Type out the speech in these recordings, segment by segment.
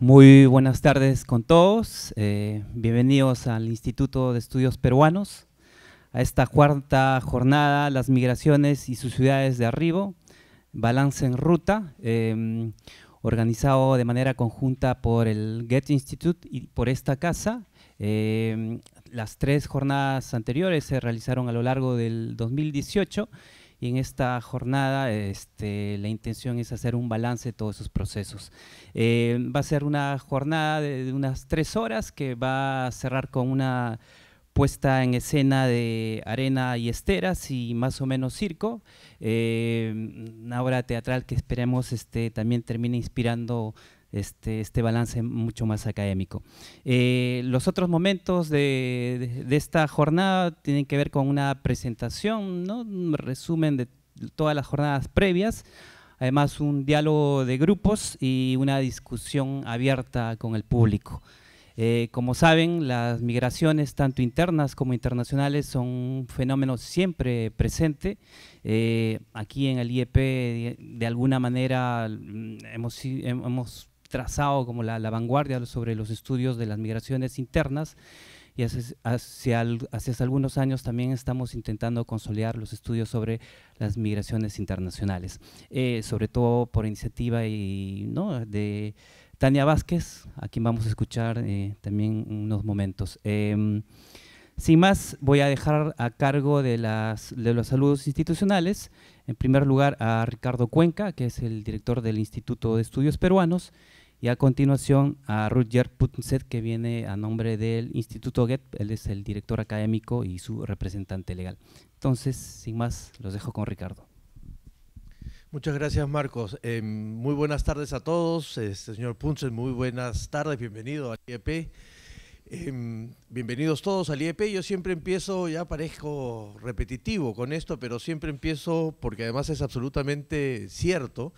Muy buenas tardes con todos. Bienvenidos al Instituto de Estudios Peruanos, a esta cuarta jornada, las migraciones y sus ciudades de arribo, balance en ruta, organizado de manera conjunta por el Goethe Institute y por esta casa. Las tres jornadas anteriores se realizaron a lo largo del 2018 y en esta jornada la intención es hacer un balance de todos esos procesos. Va a ser una jornada de unas 3 horas que va a cerrar con una puesta en escena de arena y esteras y más o menos circo, una obra teatral que esperemos también termine inspirando este balance mucho más académico. Los otros momentos de esta jornada tienen que ver con una presentación, ¿no? Un resumen de todas las jornadas previas, además un diálogo de grupos y una discusión abierta con el público. Como saben, las migraciones, tanto internas como internacionales, son un fenómeno siempre presente. Aquí en el IEP, de alguna manera, hemos trazado como la vanguardia sobre los estudios de las migraciones internas, y hace algunos años también estamos intentando consolidar los estudios sobre las migraciones internacionales, sobre todo por iniciativa ¿no? de Tania Vázquez, a quien vamos a escuchar también unos momentos. Sin más, voy a dejar a cargo de los saludos institucionales, en primer lugar a Ricardo Cuenca, que es el director del Instituto de Estudios Peruanos, y a continuación a Rutger Putnset, que viene a nombre del Instituto Goethe. Él es el director académico y su representante legal. Entonces, sin más, los dejo con Ricardo. Muchas gracias, Marcos. Muy buenas tardes a todos. Señor Putnset, muy buenas tardes. Bienvenido al IEP. Bienvenidos todos al IEP. Yo siempre empiezo, ya parezco repetitivo con esto, pero siempre empiezo porque además es absolutamente cierto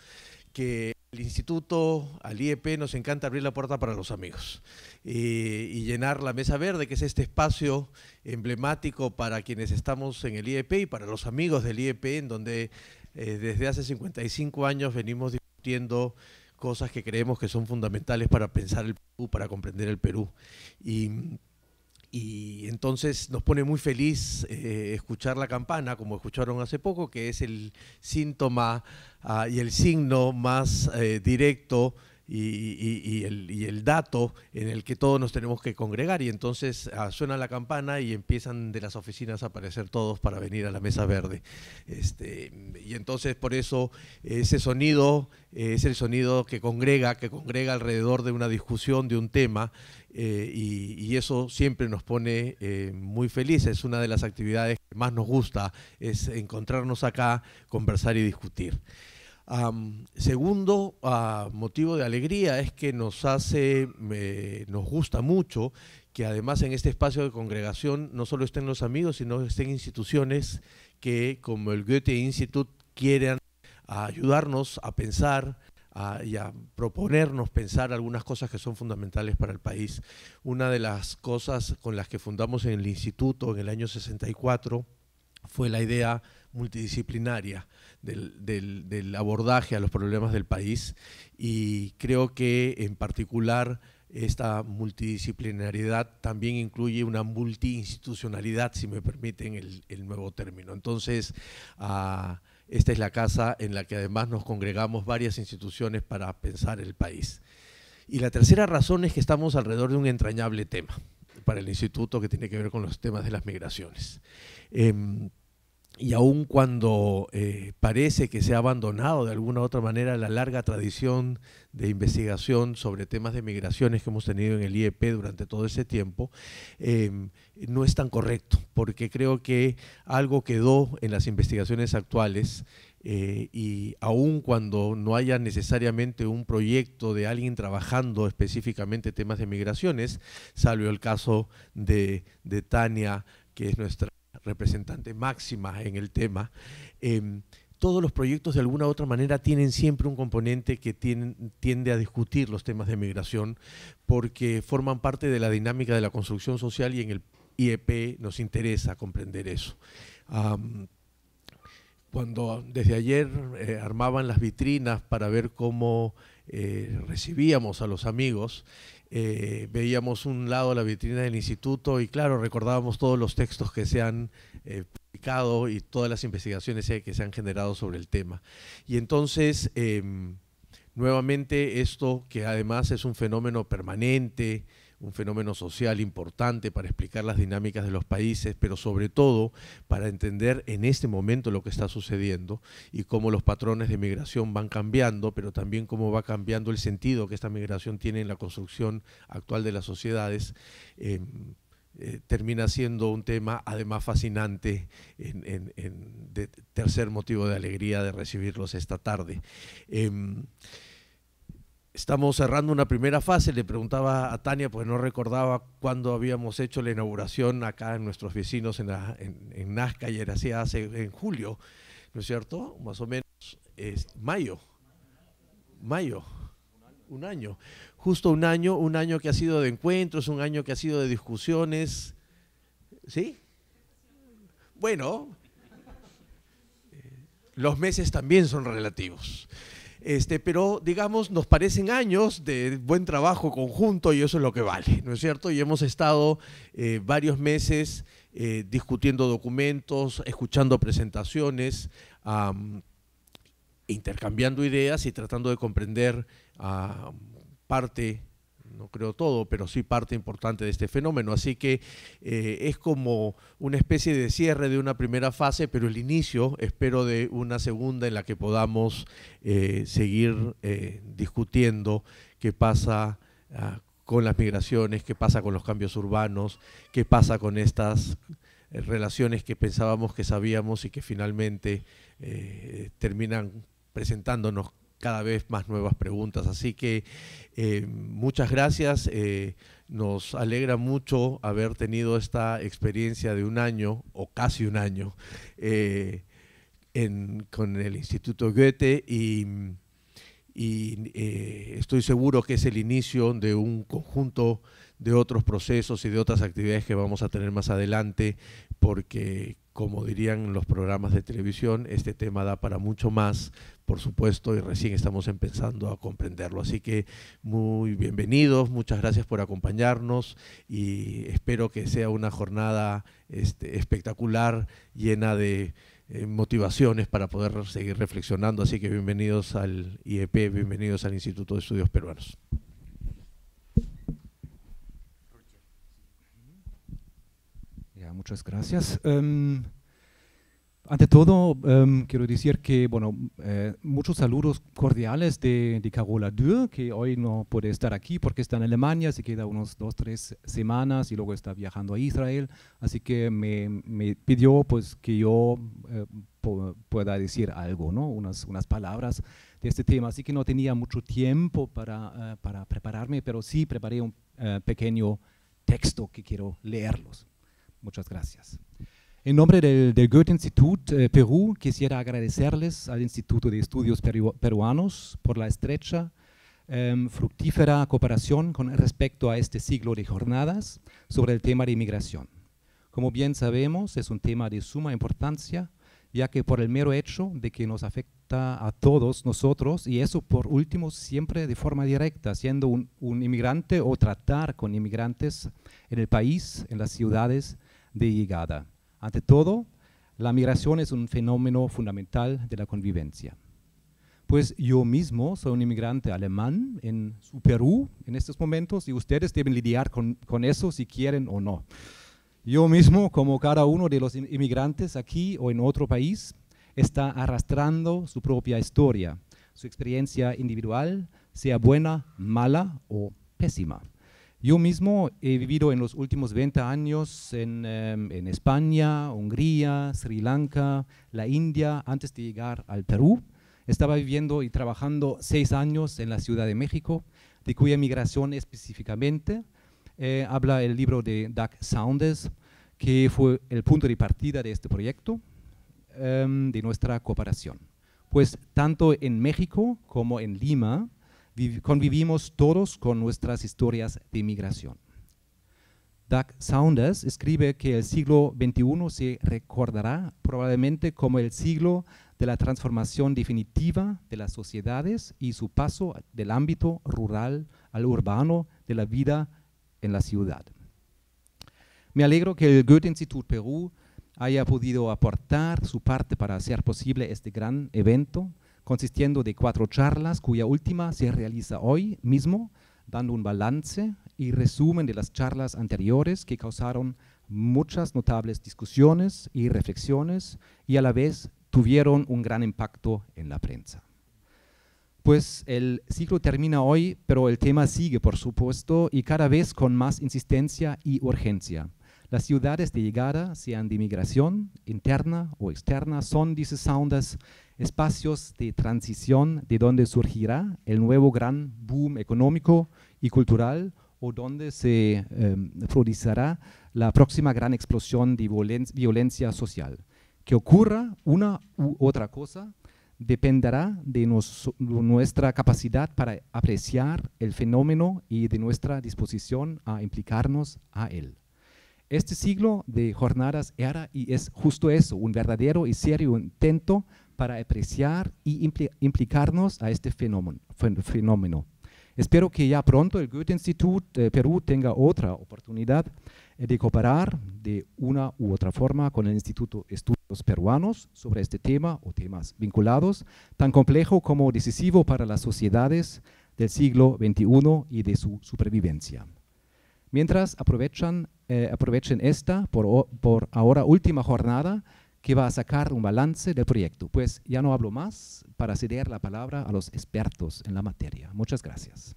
que el instituto, al IEP, nos encanta abrir la puerta para los amigos y llenar la mesa verde, que es este espacio emblemático para quienes estamos en el IEP y para los amigos del IEP, en donde desde hace 55 años venimos discutiendo cosas que creemos que son fundamentales para pensar el Perú, para comprender el Perú. Y entonces nos pone muy feliz escuchar la campana, como escucharon hace poco, que es el síntoma y el signo más directo y el dato en el que todos nos tenemos que congregar. Y entonces suena la campana y empiezan de las oficinas a aparecer todos para venir a la mesa verde. Y entonces por eso ese sonido es el sonido que congrega alrededor de una discusión, de un tema. Y eso siempre nos pone muy felices. Es una de las actividades que más nos gusta, es encontrarnos acá, conversar y discutir. Segundo motivo de alegría es que nos gusta mucho que además en este espacio de congregación no solo estén los amigos, sino estén instituciones que, como el Goethe Institute, quieran ayudarnos a pensar y a proponernos pensar algunas cosas que son fundamentales para el país. Una de las cosas con las que fundamos en el instituto en el año 64 fue la idea multidisciplinaria del abordaje a los problemas del país, y creo que en particular esta multidisciplinariedad también incluye una multiinstitucionalidad, si me permiten el nuevo término. Entonces, esta es la casa en la que además nos congregamos varias instituciones para pensar el país. Y la tercera razón es que estamos alrededor de un entrañable tema para el instituto que tiene que ver con los temas de las migraciones. Y aun cuando parece que se ha abandonado de alguna u otra manera la larga tradición de investigación sobre temas de migraciones que hemos tenido en el IEP durante todo ese tiempo, no es tan correcto, porque creo que algo quedó en las investigaciones actuales, y aun cuando no haya necesariamente un proyecto de alguien trabajando específicamente temas de migraciones, salvo el caso de Tania, que es nuestra representante máxima en el tema, todos los proyectos de alguna u otra manera tienen siempre un componente que tiende a discutir los temas de migración, porque forman parte de la dinámica de la construcción social, y en el IEP nos interesa comprender eso. cuando desde ayer armaban las vitrinas para ver cómo recibíamos a los amigos, veíamos un lado la vitrina del instituto y claro, recordábamos todos los textos que se han publicado y todas las investigaciones que se han generado sobre el tema. Y entonces, nuevamente esto que además es un fenómeno permanente, un fenómeno social importante para explicar las dinámicas de los países, pero sobre todo para entender en este momento lo que está sucediendo y cómo los patrones de migración van cambiando, pero también cómo va cambiando el sentido que esta migración tiene en la construcción actual de las sociedades, termina siendo un tema además fascinante, de tercer motivo de alegría de recibirlos esta tarde. Estamos cerrando una primera fase. Le preguntaba a Tania, pues no recordaba cuándo habíamos hecho la inauguración acá en nuestros vecinos en Nazca, y era así en julio, ¿no es cierto? Más o menos, mayo, un año, justo un año que ha sido de encuentros, un año que ha sido de discusiones, ¿sí? Bueno, los meses también son relativos. Pero digamos, nos parecen años de buen trabajo conjunto y eso es lo que vale, ¿no es cierto? Y hemos estado varios meses discutiendo documentos, escuchando presentaciones, intercambiando ideas y tratando de comprender parte, no creo todo, pero sí parte importante de este fenómeno. Así que es como una especie de cierre de una primera fase, pero el inicio, espero, de una segunda en la que podamos seguir discutiendo qué pasa con las migraciones, qué pasa con los cambios urbanos, qué pasa con estas relaciones que pensábamos que sabíamos y que finalmente terminan presentándonos cada vez más nuevas preguntas. Así que muchas gracias. Nos alegra mucho haber tenido esta experiencia de un año, o casi un año, con el Instituto Goethe, y estoy seguro que es el inicio de un conjunto de otros procesos y de otras actividades que vamos a tener más adelante, porque, como dirían los programas de televisión, este tema da para mucho más, por supuesto, y recién estamos empezando a comprenderlo. Así que muy bienvenidos, muchas gracias por acompañarnos y espero que sea una jornada espectacular, llena de motivaciones para poder seguir reflexionando. Así que bienvenidos al IEP, bienvenidos al Instituto de Estudios Peruanos. Muchas gracias. Ante todo, quiero decir que, bueno, muchos saludos cordiales de Carola Dürr, que hoy no puede estar aquí porque está en Alemania, se queda unos 2-3 semanas y luego está viajando a Israel, así que me pidió pues que yo pueda decir algo, ¿no? unas palabras de este tema, así que no tenía mucho tiempo para prepararme, pero sí preparé un pequeño texto que quiero leerlos. Muchas gracias. En nombre del Goethe-Institut Perú, quisiera agradecerles al Instituto de Estudios Peruanos por la estrecha, fructífera cooperación con respecto a este ciclo de jornadas sobre el tema de inmigración. Como bien sabemos, es un tema de suma importancia, ya que por el mero hecho de que nos afecta a todos nosotros, y eso por último siempre de forma directa, siendo un inmigrante o tratar con inmigrantes en el país, en las ciudades de llegada. Ante todo, la migración es un fenómeno fundamental de la convivencia. Pues yo mismo soy un inmigrante alemán en su Perú en estos momentos y ustedes deben lidiar con eso si quieren o no. Yo mismo, como cada uno de los inmigrantes aquí o en otro país, está arrastrando su propia historia, su experiencia individual, sea buena, mala o pésima. Yo mismo he vivido en los últimos 20 años en España, Hungría, Sri Lanka, la India, antes de llegar al Perú. Estaba viviendo y trabajando 6 años en la Ciudad de México, de cuya migración específicamente habla el libro de Doug Saunders, que fue el punto de partida de este proyecto, de nuestra cooperación. Pues tanto en México como en Lima, convivimos todos con nuestras historias de migración. Doug Saunders escribe que el siglo XXI se recordará probablemente como el siglo de la transformación definitiva de las sociedades y su paso del ámbito rural al urbano de la vida en la ciudad. Me alegro que el Goethe-Institut Perú haya podido aportar su parte para hacer posible este gran evento, consistiendo de 4 charlas, cuya última se realiza hoy mismo, dando un balance y resumen de las charlas anteriores que causaron muchas notables discusiones y reflexiones y a la vez tuvieron un gran impacto en la prensa. Pues el ciclo termina hoy, pero el tema sigue, por supuesto, y cada vez con más insistencia y urgencia. Las ciudades de llegada, sean de migración interna o externa, son, dice Saunders, espacios de transición de donde surgirá el nuevo gran boom económico y cultural o donde se producirá la próxima gran explosión de violencia social. Que ocurra una u otra cosa dependerá de nuestra capacidad para apreciar el fenómeno y de nuestra disposición a implicarnos a él. Este siglo de jornadas era y es justo eso, un verdadero y serio intento para apreciar y implicarnos a este fenómeno. Espero que ya pronto el Goethe-Institut Perú tenga otra oportunidad de cooperar de una u otra forma con el Instituto de Estudios Peruanos sobre este tema o temas vinculados, tan complejo como decisivo para las sociedades del siglo XXI y de su supervivencia. Mientras aprovechen esta, por ahora, última jornada que va a sacar un balance del proyecto. Pues ya no hablo más para ceder la palabra a los expertos en la materia. Muchas gracias.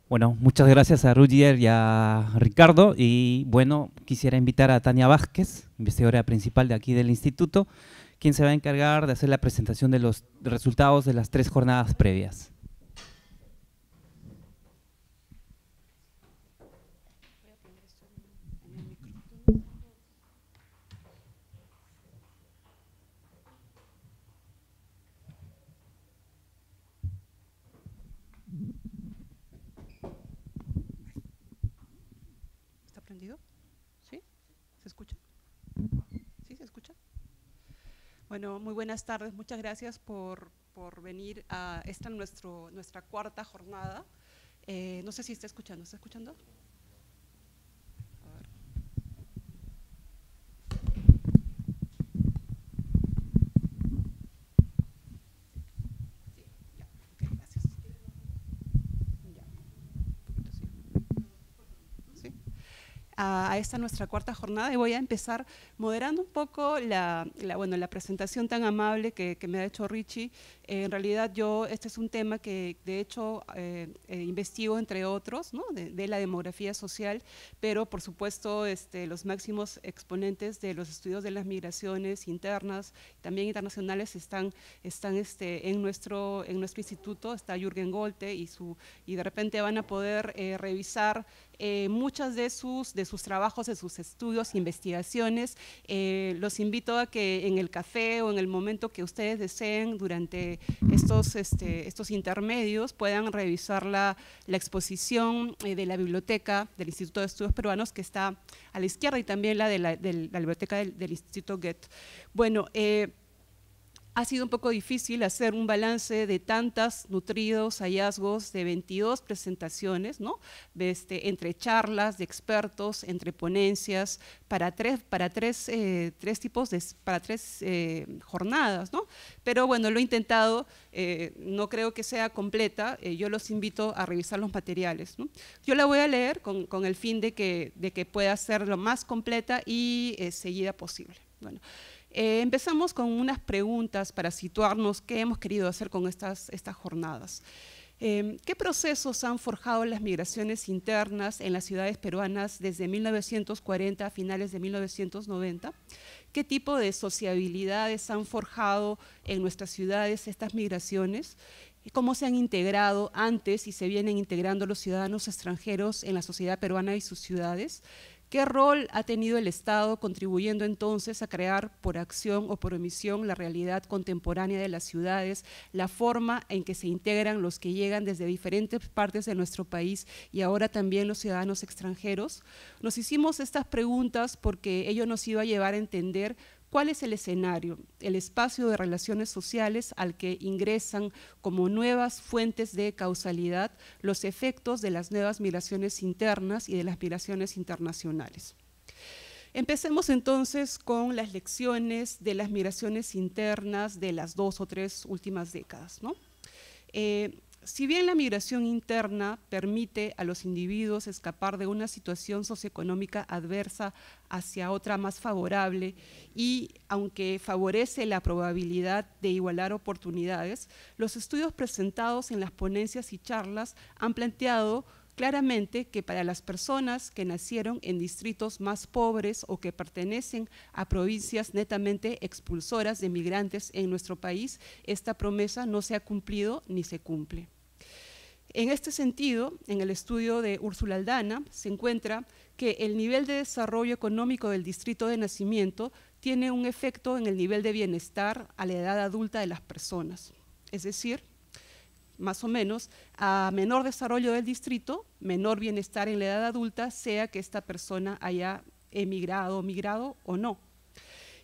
Bueno, muchas gracias a Rüdiger y a Ricardo. Y bueno, quisiera invitar a Tania Vázquez, investigadora principal de aquí del instituto, quien se va a encargar de hacer la presentación de los resultados de las 3 jornadas previas. ¿Está prendido? ¿Sí? ¿Se escucha? ¿Sí se escucha? Bueno, muy buenas tardes. Muchas gracias por venir a nuestra 4ª jornada. No sé si está escuchando. ¿Está escuchando? A ver. Sí, ya. Ok, gracias. Ya. Un poquito así. ¿Sí? A esta nuestra 4ª jornada y voy a empezar moderando un poco la presentación tan amable que me ha hecho Richie. En realidad este es un tema que de hecho investigo entre otros, ¿no? de la demografía social, pero por supuesto los máximos exponentes de los estudios de las migraciones internas, también internacionales están en nuestro instituto. Está Jürgen Golte y de repente van a poder revisar muchas de sus trabajos, de sus estudios, investigaciones. Los invito a que en el café o en el momento que ustedes deseen durante estos intermedios puedan revisar la exposición de la biblioteca del Instituto de Estudios Peruanos, que está a la izquierda, y también la de la biblioteca del Instituto Goethe. Bueno, ha sido un poco difícil hacer un balance de tantos nutridos hallazgos de 22 presentaciones, ¿no? Entre charlas de expertos, entre ponencias, para tres jornadas, ¿no? Pero bueno, lo he intentado, no creo que sea completa. Yo los invito a revisar los materiales, ¿no? Yo la voy a leer con el fin de que pueda ser lo más completa y seguida posible. Bueno. Empezamos con unas preguntas para situarnos qué hemos querido hacer con estas jornadas. ¿Qué procesos han forjado las migraciones internas en las ciudades peruanas desde 1940 a finales de 1990? ¿Qué tipo de sociabilidades han forjado en nuestras ciudades estas migraciones? ¿Cómo se han integrado antes y se vienen integrando los ciudadanos extranjeros en la sociedad peruana y sus ciudades? ¿Qué rol ha tenido el Estado contribuyendo entonces a crear por acción o por omisión la realidad contemporánea de las ciudades, la forma en que se integran los que llegan desde diferentes partes de nuestro país y ahora también los ciudadanos extranjeros? Nos hicimos estas preguntas porque ello nos iba a llevar a entender cuál es el escenario, el espacio de relaciones sociales al que ingresan como nuevas fuentes de causalidad los efectos de las nuevas migraciones internas y de las migraciones internacionales. Empecemos entonces con las lecciones de las migraciones internas de las 2 o 3 últimas décadas, ¿no? Si bien la migración interna permite a los individuos escapar de una situación socioeconómica adversa hacia otra más favorable y aunque favorece la probabilidad de igualar oportunidades, los estudios presentados en las ponencias y charlas han planteado claramente que para las personas que nacieron en distritos más pobres o que pertenecen a provincias netamente expulsoras de migrantes en nuestro país, esta promesa no se ha cumplido ni se cumple. En este sentido, en el estudio de Úrsula Aldana se encuentra que el nivel de desarrollo económico del distrito de nacimiento tiene un efecto en el nivel de bienestar a la edad adulta de las personas. Es decir, más o menos, a menor desarrollo del distrito, menor bienestar en la edad adulta, sea que esta persona haya emigrado, migrado o no.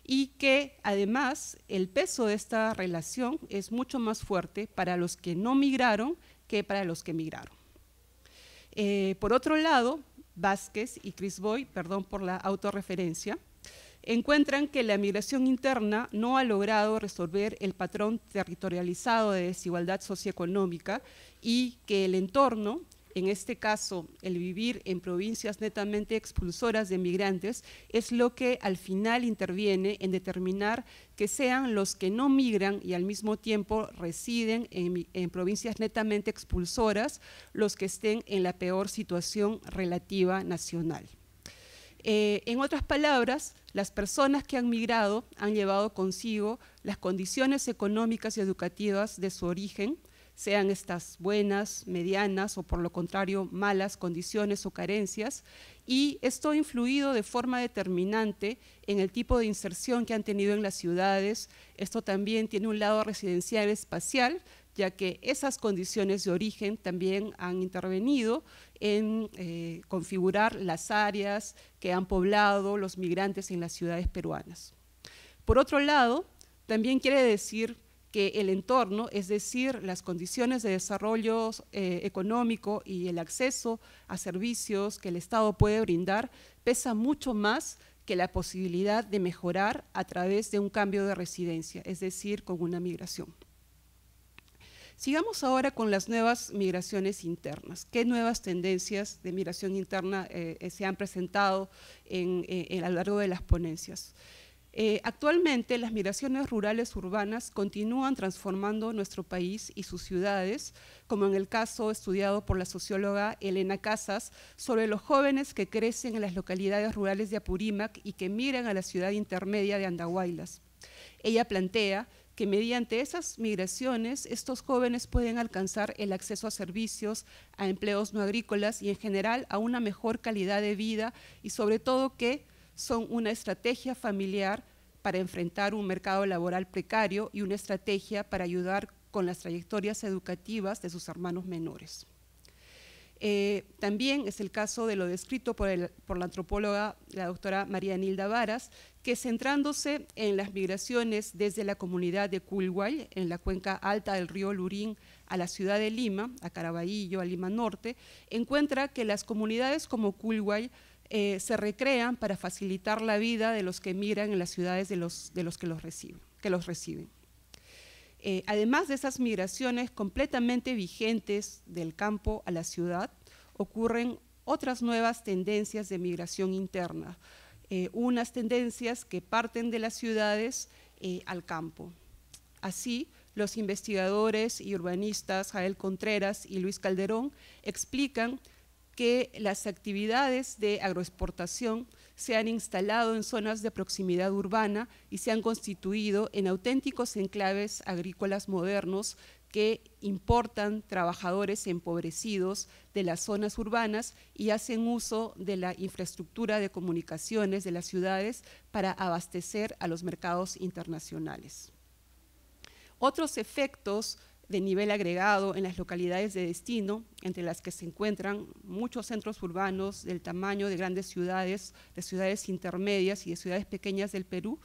Y que además el peso de esta relación es mucho más fuerte para los que no migraron que para los que migraron. Por otro lado, Vázquez y Crisboy, perdón por la autorreferencia, encuentran que la migración interna no ha logrado resolver el patrón territorializado de desigualdad socioeconómica y que el entorno, en este caso el vivir en provincias netamente expulsoras de migrantes, es lo que al final interviene en determinar que sean los que no migran y al mismo tiempo residen en provincias netamente expulsoras los que estén en la peor situación relativa nacional. En otras palabras, las personas que han migrado han llevado consigo las condiciones económicas y educativas de su origen, sean estas buenas, medianas o por lo contrario malas condiciones o carencias, y esto ha influido de forma determinante en el tipo de inserción que han tenido en las ciudades. Esto también tiene un lado residencial espacial, ya que esas condiciones de origen también han intervenido en configurar las áreas que han poblado los migrantes en las ciudades peruanas. Por otro lado, también quiere decir que el entorno, es decir, las condiciones de desarrollo económico y el acceso a servicios que el Estado puede brindar, pesa mucho más que la posibilidad de mejorar a través de un cambio de residencia, es decir, con una migración. Sigamos ahora con las nuevas migraciones internas. ¿Qué nuevas tendencias de migración interna se han presentado a lo largo de las ponencias? Actualmente las migraciones rurales urbanas continúan transformando nuestro país y sus ciudades, como en el caso estudiado por la socióloga Elena Casas sobre los jóvenes que crecen en las localidades rurales de Apurímac y que migran a la ciudad intermedia de Andahuaylas. Ella plantea que mediante esas migraciones estos jóvenes pueden alcanzar el acceso a servicios, a empleos no agrícolas y en general a una mejor calidad de vida y sobre todo que son una estrategia familiar para enfrentar un mercado laboral precario y una estrategia para ayudar con las trayectorias educativas de sus hermanos menores. También es el caso de lo descrito por la antropóloga, la doctora María Nilda Varas, que centrándose en las migraciones desde la comunidad de Culhuay, en la cuenca alta del río Lurín, a la ciudad de Lima, a Caraballo, a Lima Norte, encuentra que las comunidades como Culhuay se recrean para facilitar la vida de los que migran en las ciudades de los que los reciben. Además de esas migraciones completamente vigentes del campo a la ciudad, ocurren otras nuevas tendencias de migración interna, unas tendencias que parten de las ciudades al campo. Así, los investigadores y urbanistas Jael Contreras y Luis Calderón explican que las actividades de agroexportación se han instalado en zonas de proximidad urbana y se han constituido en auténticos enclaves agrícolas modernos que importan trabajadores empobrecidos de las zonas urbanas y hacen uso de la infraestructura de comunicaciones de las ciudades para abastecer a los mercados internacionales. Otros efectos de nivel agregado en las localidades de destino, entre las que se encuentran muchos centros urbanos del tamaño de grandes ciudades, de ciudades intermedias y de ciudades pequeñas del Perú,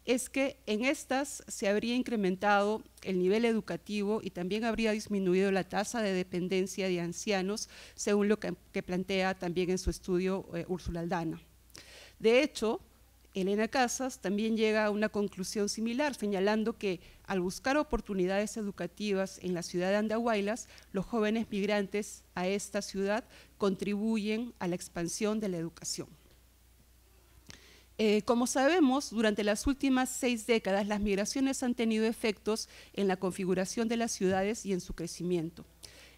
es que en estas se habría incrementado el nivel educativo y también habría disminuido la tasa de dependencia de ancianos, según lo que plantea también en su estudio Úrsula Aldana. De hecho, Elena Casas también llega a una conclusión similar, señalando que al buscar oportunidades educativas en la ciudad de Andahuaylas, los jóvenes migrantes a esta ciudad contribuyen a la expansión de la educación. Como sabemos, durante las últimas 6 décadas, las migraciones han tenido efectos en la configuración de las ciudades y en su crecimiento.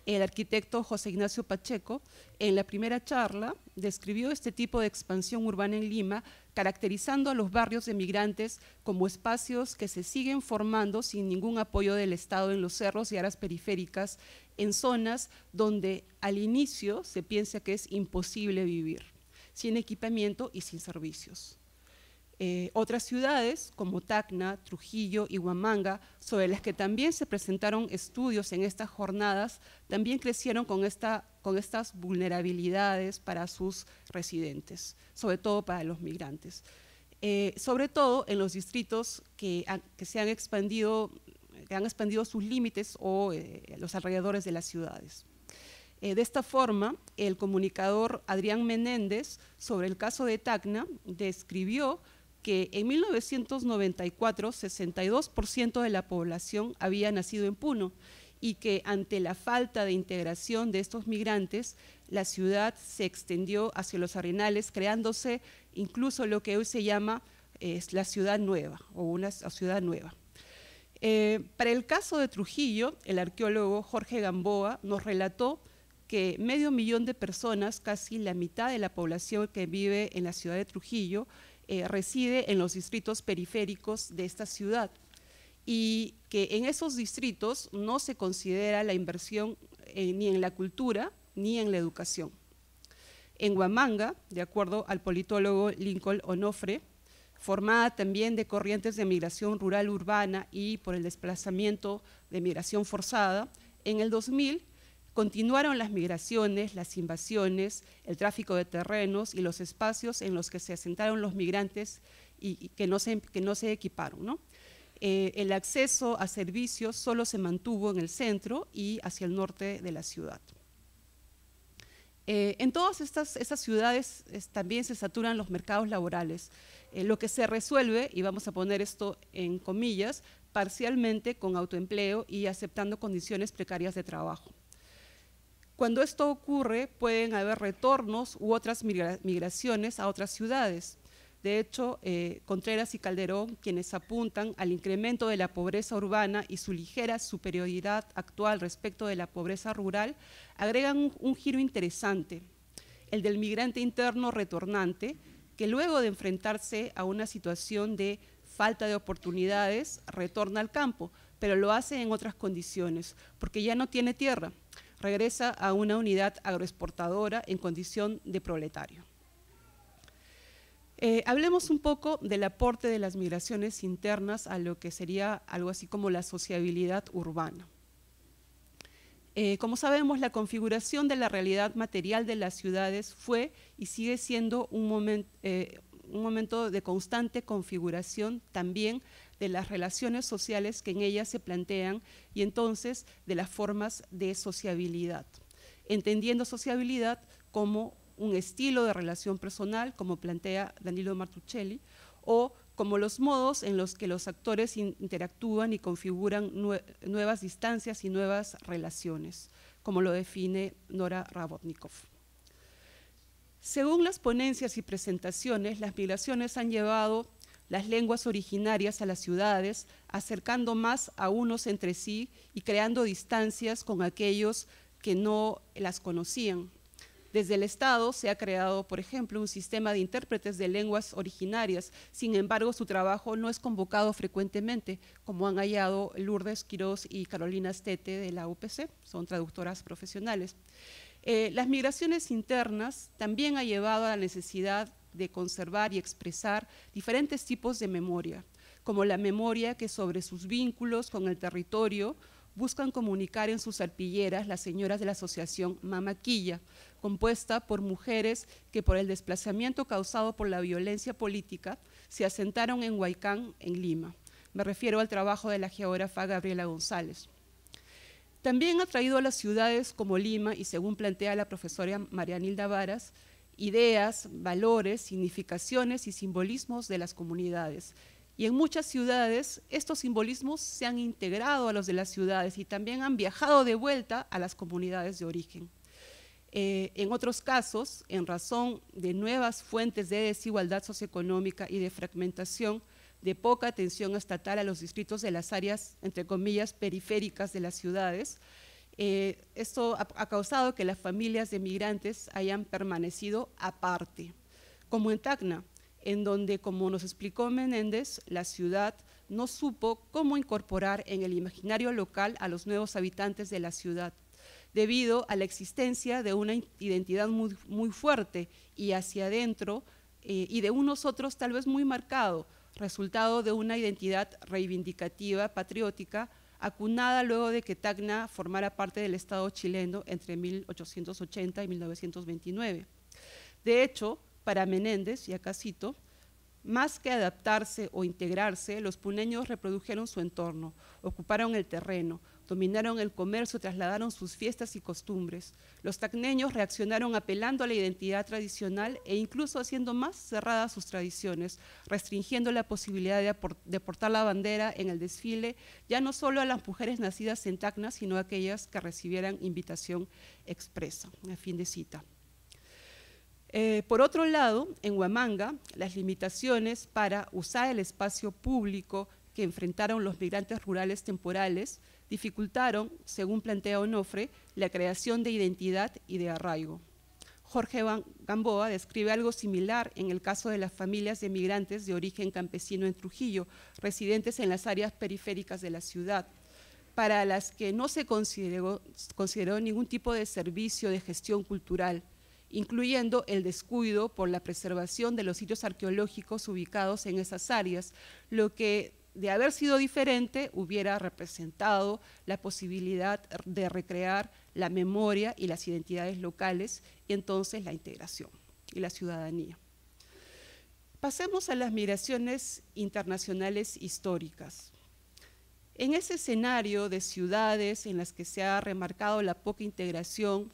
El arquitecto José Ignacio Pacheco, en la primera charla, describió este tipo de expansión urbana en Lima, caracterizando a los barrios de migrantes como espacios que se siguen formando sin ningún apoyo del Estado en los cerros y áreas periféricas, en zonas donde al inicio se piensa que es imposible vivir, sin equipamiento y sin servicios. Otras ciudades como Tacna, Trujillo y Huamanga, sobre las que también se presentaron estudios en estas jornadas, también crecieron con estas vulnerabilidades para sus residentes, sobre todo para los migrantes. Sobre todo en los distritos que se han expandido sus límites o los alrededores de las ciudades. De esta forma, el comunicador Adrián Menéndez, sobre el caso de Tacna, describió que en 1994 62% de la población había nacido en Puno y que ante la falta de integración de estos migrantes, la ciudad se extendió hacia los arenales, creándose incluso lo que hoy se llama la ciudad nueva o una ciudad nueva. Para el caso de Trujillo, el arqueólogo Jorge Gamboa nos relató que 500.000 de personas, casi la mitad de la población que vive en la ciudad de Trujillo, reside en los distritos periféricos de esta ciudad y que en esos distritos no se considera la inversión ni en la cultura ni en la educación. En Huamanga, de acuerdo al politólogo Lincoln Onofre, formada también de corrientes de migración rural urbana y por el desplazamiento de migración forzada, en el 2000 continuaron las migraciones, las invasiones, el tráfico de terrenos y los espacios en los que se asentaron los migrantes y que no se equiparon, ¿no? El acceso a servicios solo se mantuvo en el centro y hacia el norte de la ciudad. En todas estas ciudades también se saturan los mercados laborales, lo que se resuelve, y vamos a poner esto en comillas, parcialmente con autoempleo y aceptando condiciones precarias de trabajo. Cuando esto ocurre, pueden haber retornos u otras migraciones a otras ciudades. De hecho, Contreras y Calderón, quienes apuntan al incremento de la pobreza urbana y su ligera superioridad actual respecto de la pobreza rural, agregan un giro interesante, el del migrante interno retornante, que luego de enfrentarse a una situación de falta de oportunidades, retorna al campo, pero lo hace en otras condiciones, porque ya no tiene tierra. Regresa a una unidad agroexportadora en condición de proletario. Hablemos un poco del aporte de las migraciones internas a lo que sería algo así como la sociabilidad urbana. Como sabemos, la configuración de la realidad material de las ciudades fue y sigue siendo un momento de constante configuración también de las relaciones sociales que en ellas se plantean y entonces de las formas de sociabilidad, entendiendo sociabilidad como un estilo de relación personal, como plantea Danilo Martuchelli, o como los modos en los que los actores interactúan y configuran nuevas distancias y nuevas relaciones, como lo define Nora Rabotnikov. Según las ponencias y presentaciones, las migraciones han llevado las lenguas originarias a las ciudades, acercando más a unos entre sí y creando distancias con aquellos que no las conocían. Desde el Estado se ha creado, por ejemplo, un sistema de intérpretes de lenguas originarias. Sin embargo, su trabajo no es convocado frecuentemente, como han hallado Lourdes Quirós y Carolina Astete de la UPC, son traductoras profesionales. Las migraciones internas también han llevado a la necesidad de conservar y expresar diferentes tipos de memoria, como la memoria que sobre sus vínculos con el territorio buscan comunicar en sus arpilleras las señoras de la asociación Mamaquilla, compuesta por mujeres que por el desplazamiento causado por la violencia política se asentaron en Huaycán, en Lima. Me refiero al trabajo de la geógrafa Gabriela González. También ha traído a las ciudades como Lima, y según plantea la profesora Marianilda Varas, ideas, valores, significaciones y simbolismos de las comunidades. Y en muchas ciudades estos simbolismos se han integrado a los de las ciudades y también han viajado de vuelta a las comunidades de origen. En otros casos, en razón de nuevas fuentes de desigualdad socioeconómica y de fragmentación, de poca atención estatal a los distritos de las áreas, entre comillas, periféricas de las ciudades, esto ha causado que las familias de migrantes hayan permanecido aparte, como en Tacna, en donde, como nos explicó Menéndez, la ciudad no supo cómo incorporar en el imaginario local a los nuevos habitantes de la ciudad, debido a la existencia de una identidad muy fuerte y hacia adentro, y de un nosotros tal vez muy marcado, resultado de una identidad reivindicativa, patriótica, acunada luego de que Tacna formara parte del Estado chileno entre 1880 y 1929. De hecho, para Menéndez, y acá cito, más que adaptarse o integrarse, los puneños reprodujeron su entorno, ocuparon el terreno, dominaron el comercio, trasladaron sus fiestas y costumbres. Los tacneños reaccionaron apelando a la identidad tradicional e incluso haciendo más cerradas sus tradiciones, restringiendo la posibilidad de portar la bandera en el desfile, ya no solo a las mujeres nacidas en Tacna, sino a aquellas que recibieran invitación expresa. A fin de cita. Por otro lado, en Huamanga, las limitaciones para usar el espacio público que enfrentaron los migrantes rurales temporales dificultaron, según plantea Onofre, la creación de identidad y de arraigo. Jorge Gamboa describe algo similar en el caso de las familias de migrantes de origen campesino en Trujillo, residentes en las áreas periféricas de la ciudad, para las que no se consideró ningún tipo de servicio de gestión cultural, incluyendo el descuido por la preservación de los sitios arqueológicos ubicados en esas áreas, lo que, de haber sido diferente, hubiera representado la posibilidad de recrear la memoria y las identidades locales, y entonces la integración y la ciudadanía. Pasemos a las migraciones internacionales históricas. En ese escenario de ciudades en las que se ha remarcado la poca integración,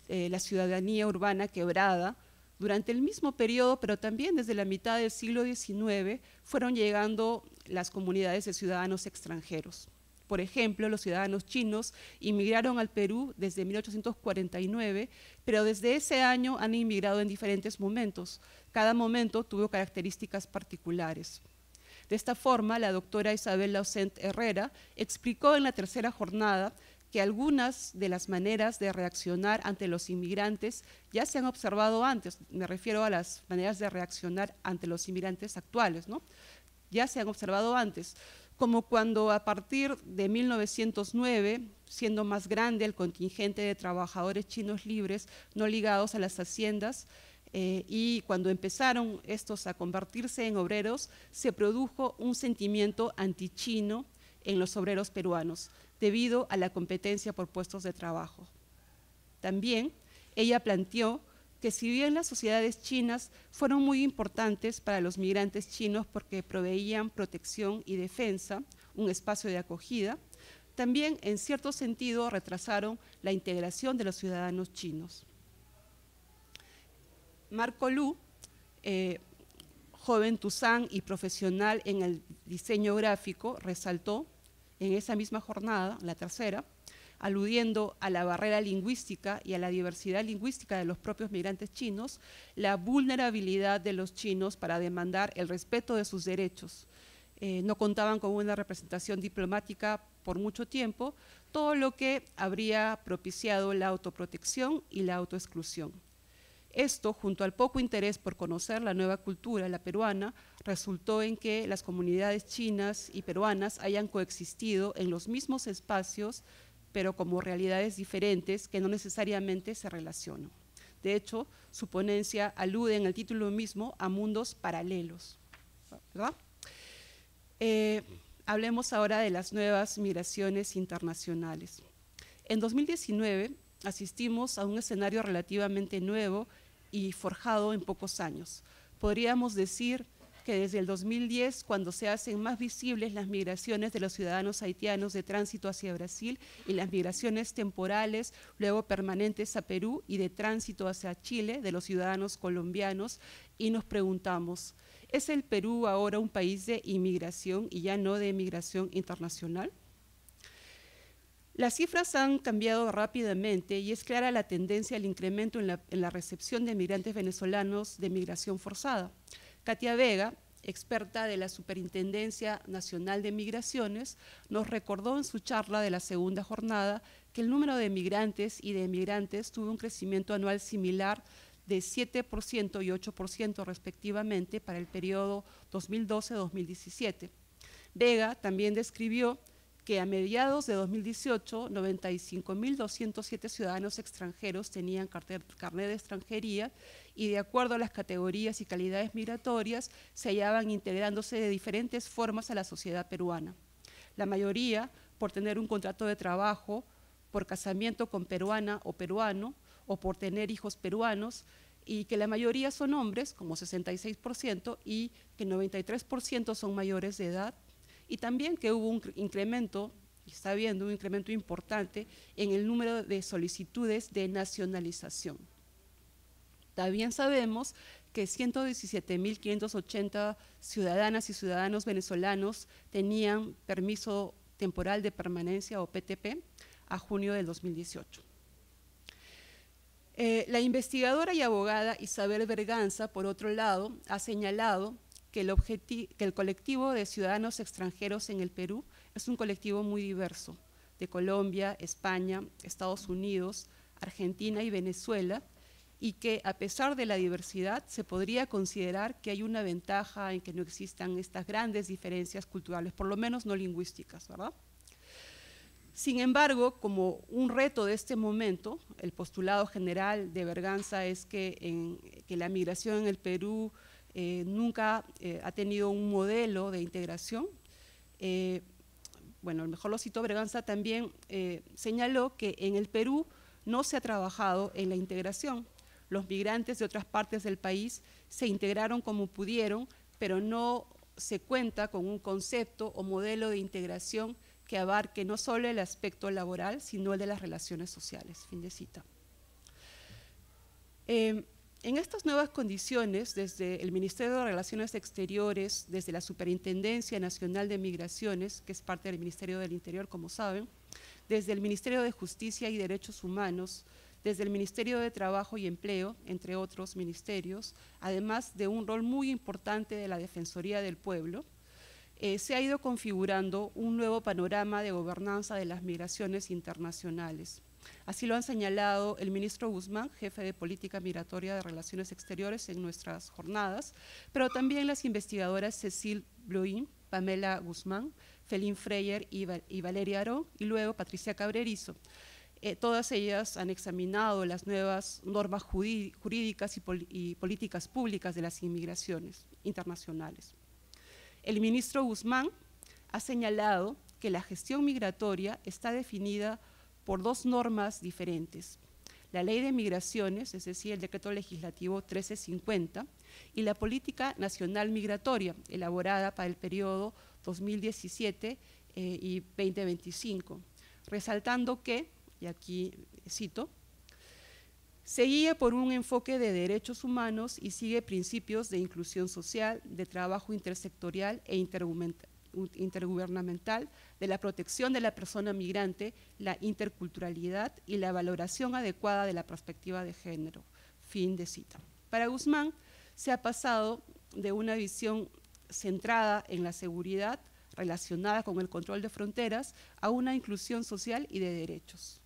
la ciudadanía urbana quebrada, durante el mismo periodo, pero también desde la mitad del siglo XIX, fueron llegando las comunidades de ciudadanos extranjeros. Por ejemplo, los ciudadanos chinos inmigraron al Perú desde 1849, pero desde ese año han inmigrado en diferentes momentos. Cada momento tuvo características particulares. De esta forma, la doctora Isabel Lausent Herrera explicó en la tercera jornada que algunas de las maneras de reaccionar ante los inmigrantes ya se han observado antes. Me refiero a las maneras de reaccionar ante los inmigrantes actuales, ¿no? Ya se han observado antes, como cuando a partir de 1909, siendo más grande el contingente de trabajadores chinos libres no ligados a las haciendas, y cuando empezaron estos a convertirse en obreros, se produjo un sentimiento antichino en los obreros peruanos, debido a la competencia por puestos de trabajo. También ella planteó que si bien las sociedades chinas fueron muy importantes para los migrantes chinos porque proveían protección y defensa, un espacio de acogida, también en cierto sentido retrasaron la integración de los ciudadanos chinos. Marco Lu, joven tuzán y profesional en el diseño gráfico, resaltó en esa misma jornada, la tercera, aludiendo a la barrera lingüística y a la diversidad lingüística de los propios migrantes chinos, la vulnerabilidad de los chinos para demandar el respeto de sus derechos. No contaban con una representación diplomática por mucho tiempo, todo lo que habría propiciado la autoprotección y la autoexclusión. Esto, junto al poco interés por conocer la nueva cultura, la peruana, resultó en que las comunidades chinas y peruanas hayan coexistido en los mismos espacios, pero como realidades diferentes que no necesariamente se relacionan. De hecho, su ponencia alude en el título mismo a mundos paralelos, ¿verdad? Hablemos ahora de las nuevas migraciones internacionales. En 2019 asistimos a un escenario relativamente nuevo y forjado en pocos años. Podríamos decir que desde el 2010, cuando se hacen más visibles las migraciones de los ciudadanos haitianos de tránsito hacia Brasil y las migraciones temporales, luego permanentes a Perú y de tránsito hacia Chile de los ciudadanos colombianos, y nos preguntamos, ¿es el Perú ahora un país de inmigración y ya no de migración internacional? Las cifras han cambiado rápidamente y es clara la tendencia al incremento en la recepción de migrantes venezolanos de migración forzada. Katia Vega, experta de la Superintendencia Nacional de Migraciones, nos recordó en su charla de la segunda jornada que el número de migrantes y de emigrantes tuvo un crecimiento anual similar de 7% y 8% respectivamente para el periodo 2012-2017. Vega también describió que a mediados de 2018, 95.207 ciudadanos extranjeros tenían carnet de extranjería y de acuerdo a las categorías y calidades migratorias se hallaban integrándose de diferentes formas a la sociedad peruana. La mayoría por tener un contrato de trabajo, por casamiento con peruana o peruano, o por tener hijos peruanos, y que la mayoría son hombres, como 66%, y que 93% son mayores de edad, y también que hubo un incremento, y está habiendo un incremento importante en el número de solicitudes de nacionalización. También sabemos que 117.580 ciudadanas y ciudadanos venezolanos tenían permiso temporal de permanencia o PTP a junio del 2018. La investigadora y abogada Isabel Berganza, por otro lado, ha señalado que el colectivo de ciudadanos extranjeros en el Perú es un colectivo muy diverso, de Colombia, España, Estados Unidos, Argentina y Venezuela, y que a pesar de la diversidad se podría considerar que hay una ventaja en que no existan estas grandes diferencias culturales, por lo menos no lingüísticas, ¿verdad? Sin embargo, como un reto de este momento, el postulado general de Berganza es que la migración en el Perú nunca ha tenido un modelo de integración. Bueno, a lo mejor lo citó Berganza también, señaló que en el Perú no se ha trabajado en la integración. Los migrantes de otras partes del país se integraron como pudieron, pero no se cuenta con un concepto o modelo de integración que abarque no solo el aspecto laboral, sino el de las relaciones sociales. Fin de cita. En estas nuevas condiciones, desde el Ministerio de Relaciones Exteriores, desde la Superintendencia Nacional de Migraciones, que es parte del Ministerio del Interior, como saben, desde el Ministerio de Justicia y Derechos Humanos, desde el Ministerio de Trabajo y Empleo, entre otros ministerios, además de un rol muy importante de la Defensoría del Pueblo, se ha ido configurando un nuevo panorama de gobernanza de las migraciones internacionales. Así lo han señalado el ministro Guzmán, jefe de Política Migratoria de Relaciones Exteriores en nuestras jornadas, pero también las investigadoras Cecil Bluin, Pamela Guzmán, Felín Freyer y Valeria Arón, y luego Patricia Cabrerizo. Todas ellas han examinado las nuevas normas jurídicas y políticas públicas de las inmigraciones internacionales. El ministro Guzmán ha señalado que la gestión migratoria está definida por dos normas diferentes: la Ley de Migraciones, es decir, el Decreto Legislativo 1350, y la Política Nacional Migratoria, elaborada para el periodo 2017 y 2025, resaltando que, y aquí cito, se guía por un enfoque de derechos humanos y sigue principios de inclusión social, de trabajo intersectorial e intergubernamental, de la protección de la persona migrante, la interculturalidad y la valoración adecuada de la perspectiva de género. Fin de cita. Para Guzmán se ha pasado de una visión centrada en la seguridad relacionada con el control de fronteras a una inclusión social y de derechos.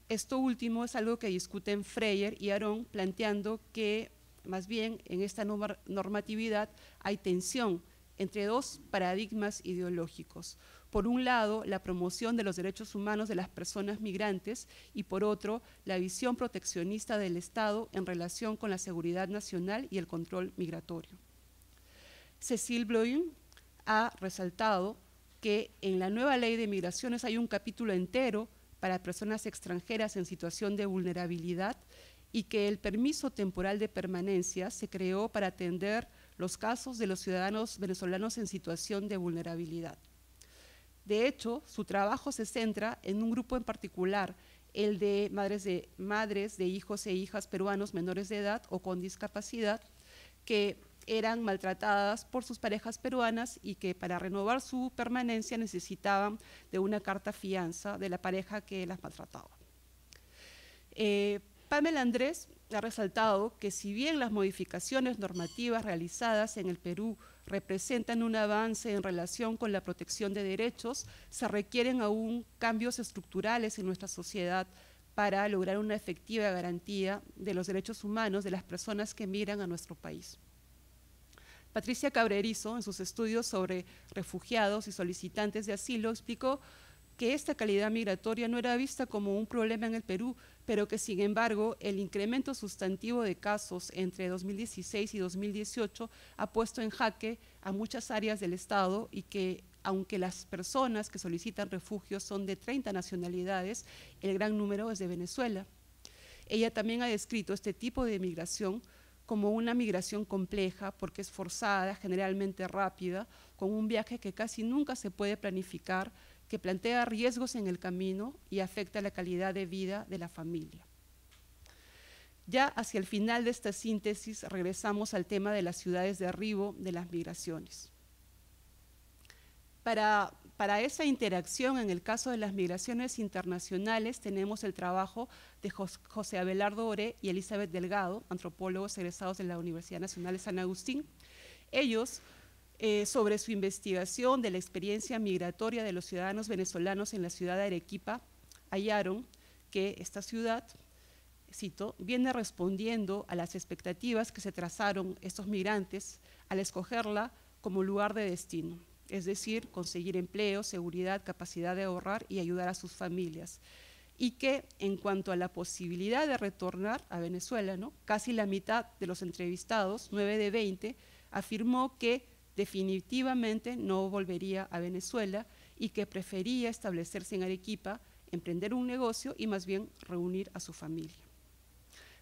Esto último es algo que discuten Freyer y Arón, planteando que más bien en esta normatividad hay tensión entre dos paradigmas ideológicos. Por un lado, la promoción de los derechos humanos de las personas migrantes y por otro, la visión proteccionista del Estado en relación con la seguridad nacional y el control migratorio. Cecil Bloin ha resaltado que en la nueva ley de migraciones hay un capítulo entero para personas extranjeras en situación de vulnerabilidad y que el permiso temporal de permanencia se creó para atender los casos de los ciudadanos venezolanos en situación de vulnerabilidad. De hecho, su trabajo se centra en un grupo en particular, el de madres de hijos e hijas peruanos menores de edad o con discapacidad que eran maltratadas por sus parejas peruanas y que para renovar su permanencia necesitaban de una carta fianza de la pareja que las maltrataba. Pamela Andrés ha resaltado que si bien las modificaciones normativas realizadas en el Perú representan un avance en relación con la protección de derechos, se requieren aún cambios estructurales en nuestra sociedad para lograr una efectiva garantía de los derechos humanos de las personas que migran a nuestro país. Patricia Cabrerizo, en sus estudios sobre refugiados y solicitantes de asilo, explicó que esta calidad migratoria no era vista como un problema en el Perú, pero que sin embargo el incremento sustantivo de casos entre 2016 y 2018 ha puesto en jaque a muchas áreas del Estado y que aunque las personas que solicitan refugio son de 30 nacionalidades, el gran número es de Venezuela. Ella también ha descrito este tipo de migración como una migración compleja porque es forzada, generalmente rápida, con un viaje que casi nunca se puede planificar, que plantea riesgos en el camino y afecta la calidad de vida de la familia. Ya hacia el final de esta síntesis regresamos al tema de las ciudades de arribo de las migraciones. Para esa interacción en el caso de las migraciones internacionales tenemos el trabajo de José Abelardo Oré y Elizabeth Delgado, antropólogos egresados de la Universidad Nacional de San Agustín. Ellos, sobre su investigación de la experiencia migratoria de los ciudadanos venezolanos en la ciudad de Arequipa, hallaron que esta ciudad, cito, viene respondiendo a las expectativas que se trazaron estos migrantes al escogerla como lugar de destino, es decir, conseguir empleo, seguridad, capacidad de ahorrar y ayudar a sus familias. Y que en cuanto a la posibilidad de retornar a Venezuela, ¿no?, casi la mitad de los entrevistados, 9 de 20, afirmó que definitivamente no volvería a Venezuela y que prefería establecerse en Arequipa, emprender un negocio y más bien reunir a su familia.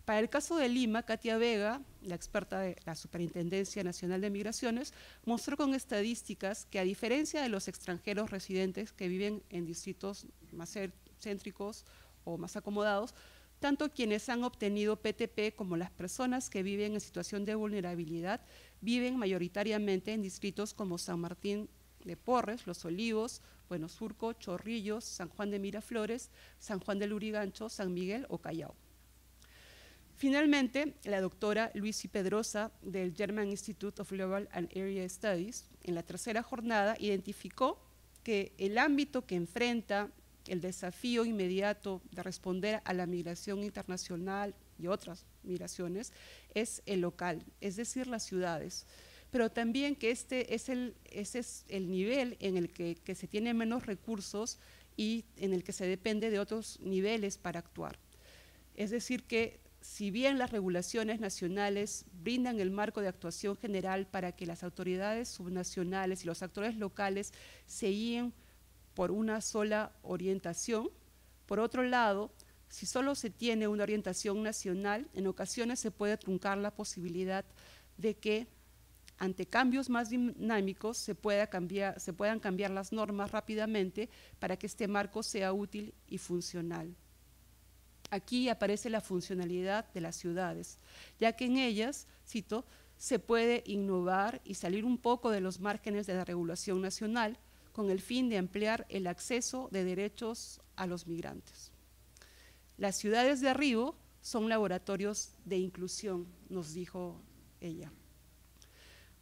Para el caso de Lima, Katia Vega, la experta de la Superintendencia Nacional de Migraciones, mostró con estadísticas que a diferencia de los extranjeros residentes que viven en distritos más céntricos o más acomodados, tanto quienes han obtenido PTP como las personas que viven en situación de vulnerabilidad viven mayoritariamente en distritos como San Martín de Porres, Los Olivos, Buenos Surco, Chorrillos, San Juan de Miraflores, San Juan del Lurigancho, San Miguel o Callao. Finalmente, la doctora Luisi Pedrosa del German Institute of Global and Area Studies, en la tercera jornada, identificó que el ámbito que enfrenta el desafío inmediato de responder a la migración internacional y otras migraciones es el local, es decir, las ciudades, pero también que ese es el nivel en el que se tiene menos recursos y en el que se depende de otros niveles para actuar. Es decir, que si bien las regulaciones nacionales brindan el marco de actuación general para que las autoridades subnacionales y los actores locales se guíen por una sola orientación, por otro lado, si solo se tiene una orientación nacional, en ocasiones se puede truncar la posibilidad de que ante cambios más dinámicos se puedan cambiar las normas rápidamente para que este marco sea útil y funcional. Aquí aparece la funcionalidad de las ciudades, ya que en ellas, cito, se puede innovar y salir un poco de los márgenes de la regulación nacional con el fin de ampliar el acceso de derechos a los migrantes. Las ciudades de arribo son laboratorios de inclusión, nos dijo ella.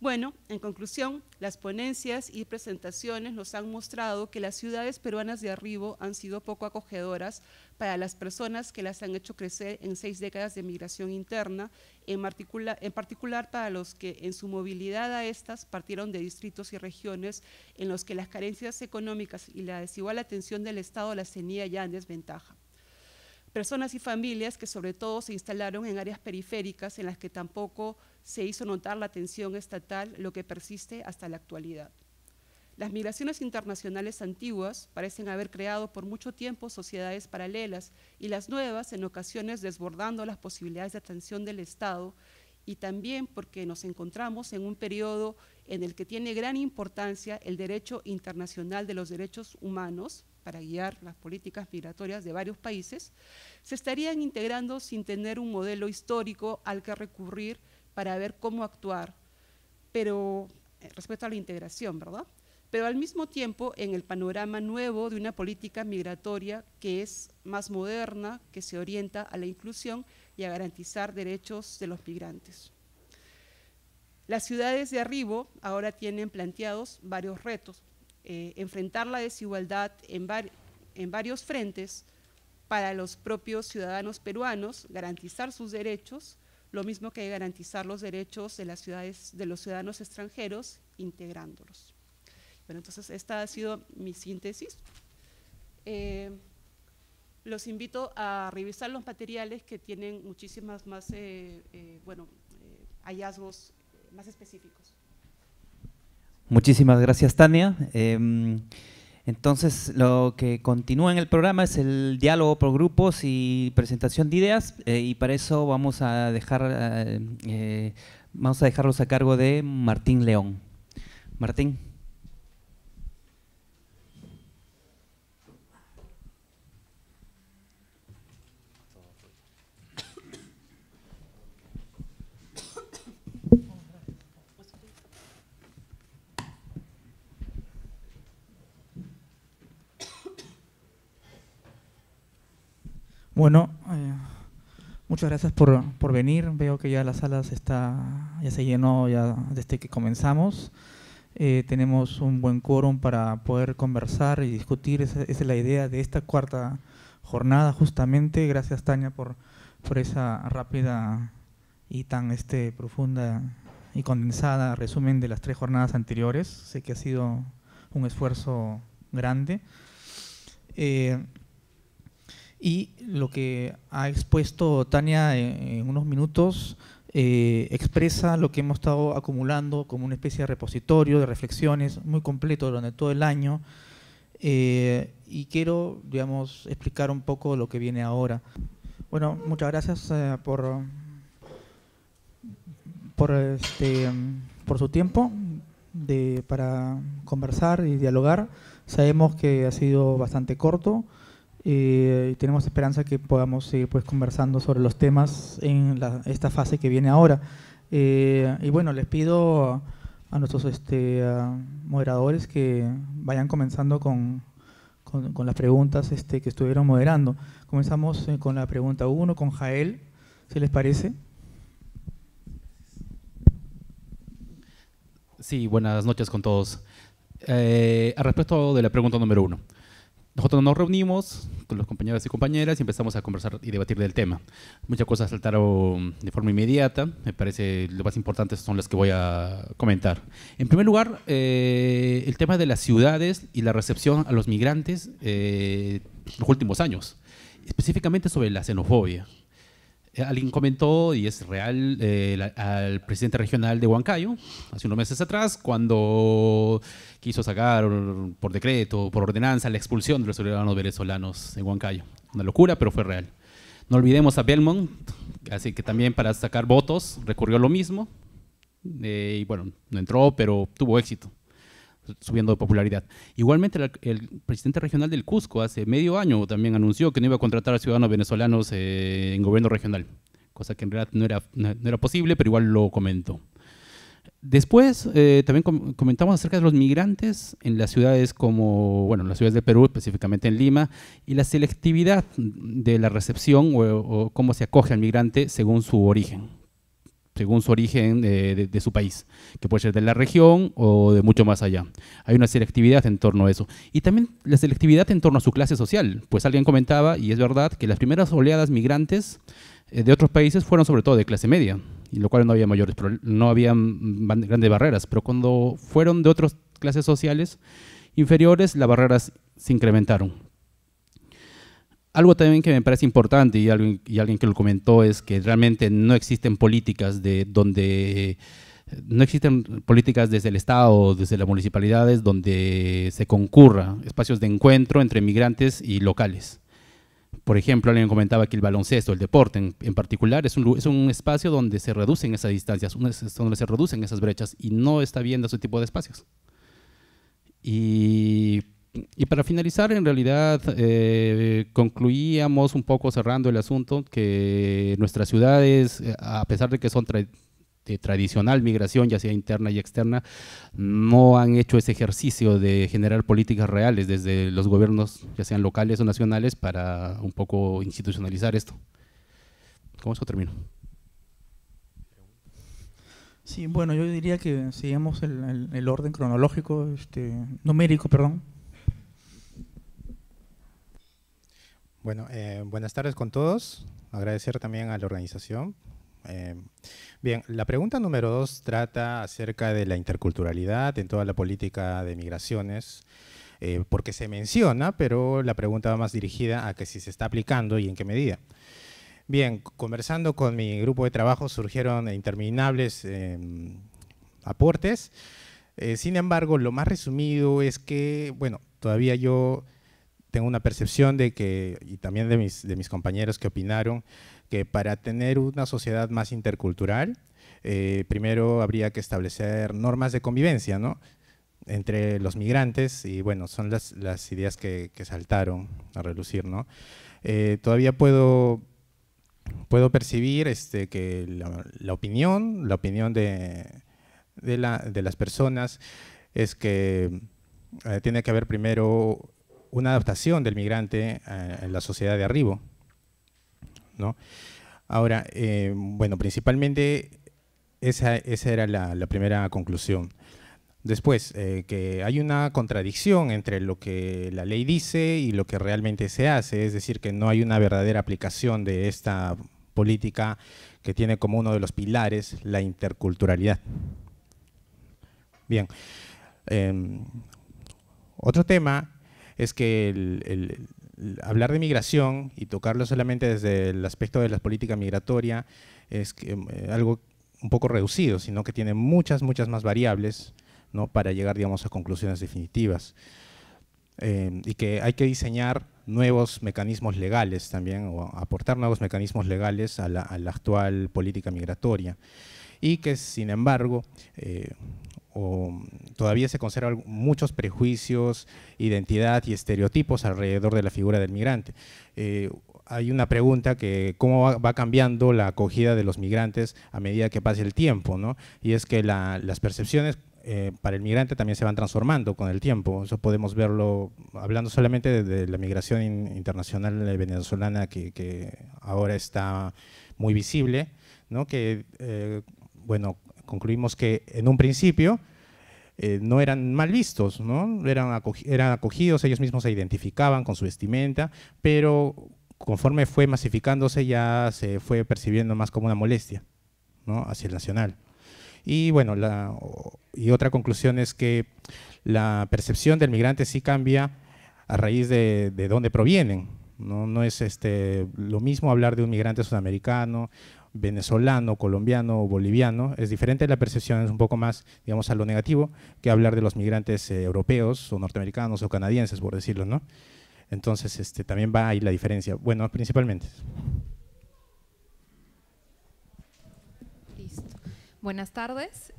Bueno, en conclusión, las ponencias y presentaciones nos han mostrado que las ciudades peruanas de Arribo han sido poco acogedoras para las personas que las han hecho crecer en 6 décadas de migración interna, en particular para los que en su movilidad a estas partieron de distritos y regiones en los que las carencias económicas y la desigual atención del Estado las tenía ya en desventaja. Personas y familias que sobre todo se instalaron en áreas periféricas en las que tampoco se hizo notar la atención estatal, lo que persiste hasta la actualidad. Las migraciones internacionales antiguas parecen haber creado por mucho tiempo sociedades paralelas y las nuevas en ocasiones desbordando las posibilidades de atención del Estado, y también porque nos encontramos en un periodo en el que tiene gran importancia el derecho internacional de los derechos humanos para guiar las políticas migratorias de varios países, se estarían integrando sin tener un modelo histórico al que recurrir para ver cómo actuar, pero respecto a la integración, ¿verdad? Pero al mismo tiempo en el panorama nuevo de una política migratoria que es más moderna, que se orienta a la inclusión y a garantizar derechos de los migrantes. Las ciudades de Arribo ahora tienen planteados varios retos. Enfrentar la desigualdad en varios frentes para los propios ciudadanos peruanos, garantizar sus derechos, lo mismo que garantizar los derechos de las ciudades, de los ciudadanos extranjeros, integrándolos. Bueno, entonces esta ha sido mi síntesis. Los invito a revisar los materiales que tienen muchísimas más hallazgos más específicos. Muchísimas gracias, Tania. Entonces, lo que continúa en el programa es el diálogo por grupos y presentación de ideas, y para eso vamos a dejarlos a cargo de Martín León. Martín. Bueno, muchas gracias por venir. Veo que ya la sala ya se llenó ya desde que comenzamos. Tenemos un buen quórum para poder conversar y discutir. Esa es la idea de esta cuarta jornada, justamente. Gracias, Tania, por esa rápida y tan profunda y condensada resumen de las 3 jornadas anteriores. Sé que ha sido un esfuerzo grande. Y lo que ha expuesto Tania en unos minutos expresa lo que hemos estado acumulando como una especie de repositorio de reflexiones muy completo durante todo el año, y quiero, digamos, explicar un poco lo que viene ahora. Bueno, muchas gracias por su tiempo para conversar y dialogar. Sabemos que ha sido bastante corto. Y tenemos esperanza que podamos seguir conversando sobre los temas en esta fase que viene ahora. Y bueno, les pido a nuestros moderadores que vayan comenzando con las preguntas que estuvieron moderando. Comenzamos con la pregunta 1, con Jael, si les parece. Sí, buenas noches con todos. Al respecto de la pregunta número 1. Nosotros nos reunimos con los compañeros y compañeras y empezamos a conversar y debatir del tema. Muchas cosas saltaron de forma inmediata. Me parece lo más importante son las que voy a comentar. En primer lugar, el tema de las ciudades y la recepción a los migrantes los últimos años, específicamente sobre la xenofobia. Alguien comentó, y es real, al presidente regional de Huancayo, hace unos meses atrás, cuando quiso sacar por decreto, por ordenanza, la expulsión de los ciudadanos venezolanos en Huancayo. Una locura, pero fue real. No olvidemos a Belmont, así que también para sacar votos recurrió a lo mismo, y bueno, no entró, pero tuvo éxito, subiendo de popularidad. Igualmente, el presidente regional del Cusco hace medio año también anunció que no iba a contratar a ciudadanos venezolanos en gobierno regional, cosa que en realidad no era posible, pero igual lo comentó. Después, también comentamos acerca de los migrantes en las ciudades como, bueno, en las ciudades de Perú, específicamente en Lima, y la selectividad de la recepción o cómo se acoge al migrante según su origen. según su origen de su país, que puede ser de la región o de mucho más allá. Hay una selectividad en torno a eso. Y también la selectividad en torno a su clase social, pues alguien comentaba, y es verdad, que las primeras oleadas migrantes de otros países fueron sobre todo de clase media, y lo cual no había no había grandes barreras, pero cuando fueron de otras clases sociales inferiores, las barreras se incrementaron. Algo también que me parece importante y alguien que lo comentó es que realmente no existen políticas no existen políticas desde el Estado o desde las municipalidades donde se concurra espacios de encuentro entre migrantes y locales. Por ejemplo, alguien comentaba que el baloncesto, el deporte en particular, es un espacio donde se reducen esas distancias, donde se reducen esas brechas, y no está viendo ese tipo de espacios. Y para finalizar, en realidad, concluíamos un poco cerrando el asunto que nuestras ciudades, a pesar de que son de tradicional migración, ya sea interna y externa, no han hecho ese ejercicio de generar políticas reales desde los gobiernos, ya sean locales o nacionales, para un poco institucionalizar esto. ¿Con eso termino? Sí, bueno, yo diría que sigamos el orden cronológico, numérico, perdón. Bueno, buenas tardes con todos. Agradecer también a la organización. Bien, la pregunta número 2 trata acerca de la interculturalidad en toda la política de migraciones, porque se menciona, pero la pregunta va más dirigida a que si se está aplicando y en qué medida. Bien, conversando con mi grupo de trabajo surgieron interminables aportes. Sin embargo, lo más resumido es que, bueno, todavía yo tengo una percepción de que, y también de mis compañeros que opinaron, que para tener una sociedad más intercultural, primero habría que establecer normas de convivencia, ¿no?, entre los migrantes, y bueno, son las ideas que saltaron a relucir, ¿no? Todavía puedo percibir que la opinión de las personas es que tiene que haber primero una adaptación del migrante en la sociedad de arribo, ¿no? Ahora, bueno, principalmente esa era la primera conclusión. Después, que hay una contradicción entre lo que la ley dice y lo que realmente se hace, es decir, que no hay una verdadera aplicación de esta política que tiene como uno de los pilares la interculturalidad. Bien, otro tema es que hablar de migración y tocarlo solamente desde el aspecto de la política migratoria es algo un poco reducido, sino que tiene muchas más variables, ¿no?, para llegar, digamos, a conclusiones definitivas. Y que hay que diseñar nuevos mecanismos legales también, o aportar nuevos mecanismos legales a la actual política migratoria. Y que, sin embargo, todavía se conservan muchos prejuicios, identidad y estereotipos alrededor de la figura del migrante. Hay una pregunta que cómo va cambiando la acogida de los migrantes a medida que pase el tiempo, ¿no? Y es que las percepciones para el migrante también se van transformando con el tiempo. Eso podemos verlo hablando solamente de la migración internacional venezolana que ahora está muy visible, ¿no? Que, bueno, concluimos que en un principio no eran mal vistos, ¿no? Eran acogidos, ellos mismos se identificaban con su vestimenta, pero conforme fue masificándose ya se fue percibiendo más como una molestia, ¿no?, hacia el nacional. Y bueno, y otra conclusión es que la percepción del migrante sí cambia a raíz de dónde provienen, ¿no? No es lo mismo hablar de un migrante sudamericano, venezolano, colombiano o boliviano. Es diferente la percepción, es un poco más, digamos, a lo negativo, que hablar de los migrantes europeos o norteamericanos o canadienses, por decirlo, ¿no? Entonces, también va ahí la diferencia. Bueno, principalmente. Listo. Buenas tardes,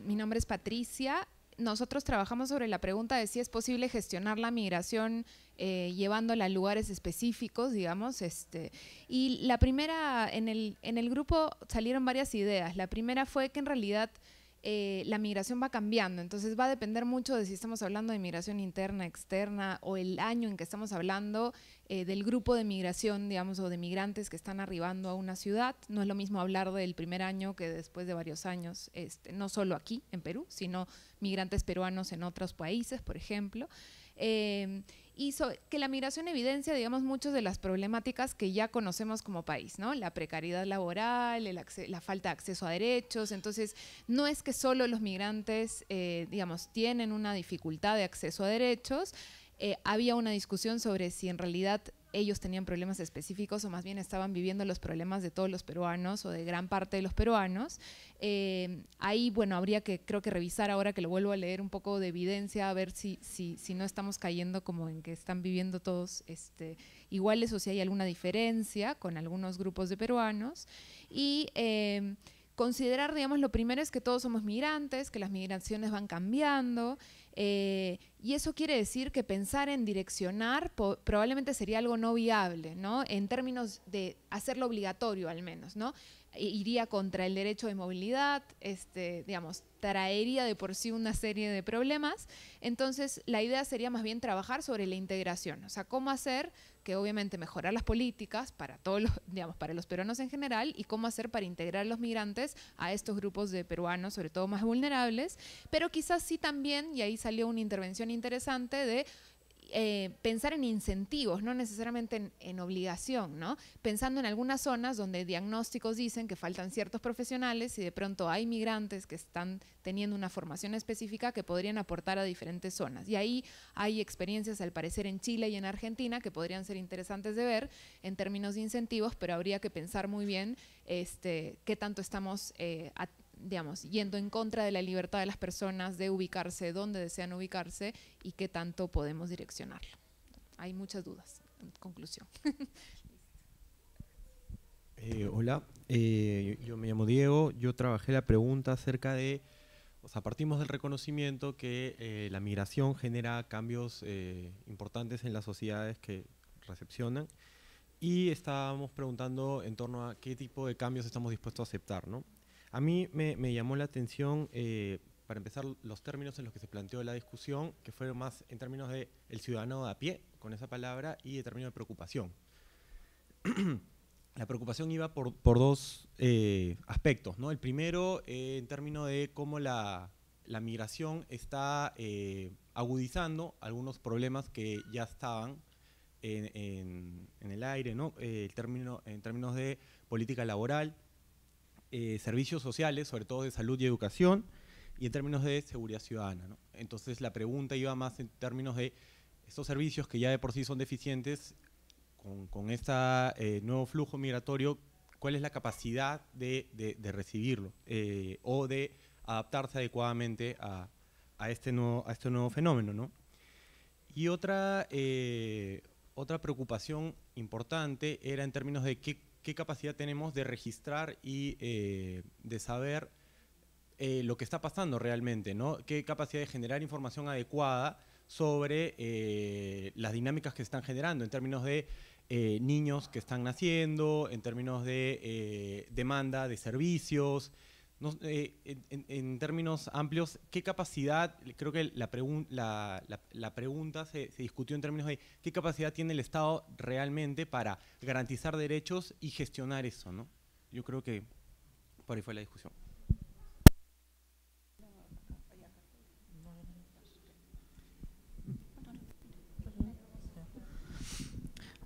mi nombre es Patricia. Nosotros trabajamos sobre la pregunta de si es posible gestionar la migración llevándola a lugares específicos, digamos. Y la primera, en el grupo salieron varias ideas. La primera fue que en realidad la migración va cambiando. Entonces va a depender mucho de si estamos hablando de migración interna, externa, o el año en que estamos hablando del grupo de migración, digamos, o de migrantes que están arribando a una ciudad. No es lo mismo hablar del primer año que después de varios años, no solo aquí en Perú, sino migrantes peruanos en otros países, por ejemplo. Que la migración evidencia, digamos, muchas de las problemáticas que ya conocemos como país, ¿no? La precariedad laboral, la falta de acceso a derechos. Entonces, no es que solo los migrantes, digamos, tienen una dificultad de acceso a derechos. Había una discusión sobre si en realidad ellos tenían problemas específicos o más bien estaban viviendo los problemas de todos los peruanos o de gran parte de los peruanos. Ahí, bueno, habría que, creo que revisar ahora que lo vuelvo a leer un poco de evidencia, a ver si no estamos cayendo como en que están viviendo todos iguales o si hay alguna diferencia con algunos grupos de peruanos. Y considerar, digamos, lo primero es que todos somos migrantes, que las migraciones van cambiando, y eso quiere decir que pensar en direccionar probablemente sería algo no viable, ¿no? En términos de hacerlo obligatorio al menos, ¿no? Iría contra el derecho de movilidad, digamos, traería de por sí una serie de problemas. Entonces, la idea sería más bien trabajar sobre la integración, o sea, cómo hacer que obviamente mejorar las políticas para todos los, digamos, para los peruanos en general y cómo hacer para integrar a los migrantes a estos grupos de peruanos, sobre todo más vulnerables, pero quizás sí también, y ahí salió una intervención interesante de pensar en incentivos, no necesariamente en obligación, ¿no? Pensando en algunas zonas donde diagnósticos dicen que faltan ciertos profesionales y de pronto hay migrantes que están teniendo una formación específica que podrían aportar a diferentes zonas. Y ahí hay experiencias, al parecer, en Chile y en Argentina que podrían ser interesantes de ver en términos de incentivos, pero habría que pensar muy bien qué tanto estamos digamos, yendo en contra de la libertad de las personas de ubicarse donde desean ubicarse y qué tanto podemos direccionarlo. Hay muchas dudas, en conclusión. Hola, yo me llamo Diego, yo trabajé la pregunta acerca de, o sea, partimos del reconocimiento que la migración genera cambios importantes en las sociedades que recepcionan y estábamos preguntando en torno a qué tipo de cambios estamos dispuestos a aceptar, ¿no? A mí me llamó la atención, para empezar, los términos en los que se planteó la discusión, que fueron más en términos de el ciudadano de a pie, con esa palabra, y de términos de preocupación. La preocupación iba por dos aspectos, ¿no? El primero, en términos de cómo la migración está agudizando algunos problemas que ya estaban en el aire, ¿no? En términos de política laboral, servicios sociales, sobre todo de salud y educación, y en términos de seguridad ciudadana, ¿no? Entonces la pregunta iba más en términos de estos servicios que ya de por sí son deficientes, con este nuevo flujo migratorio, ¿cuál es la capacidad de recibirlo o de adaptarse adecuadamente a este nuevo fenómeno, ¿no? Y otra preocupación importante era en términos de qué capacidad tenemos de registrar y de saber lo que está pasando realmente, ¿no? Qué capacidad de generar información adecuada sobre las dinámicas que se están generando en términos de niños que están naciendo, en términos de demanda de servicios, ¿no? En términos amplios, ¿qué capacidad? Creo que la pregunta se discutió en términos de qué capacidad tiene el Estado realmente para garantizar derechos y gestionar eso, ¿no? Yo creo que por ahí fue la discusión.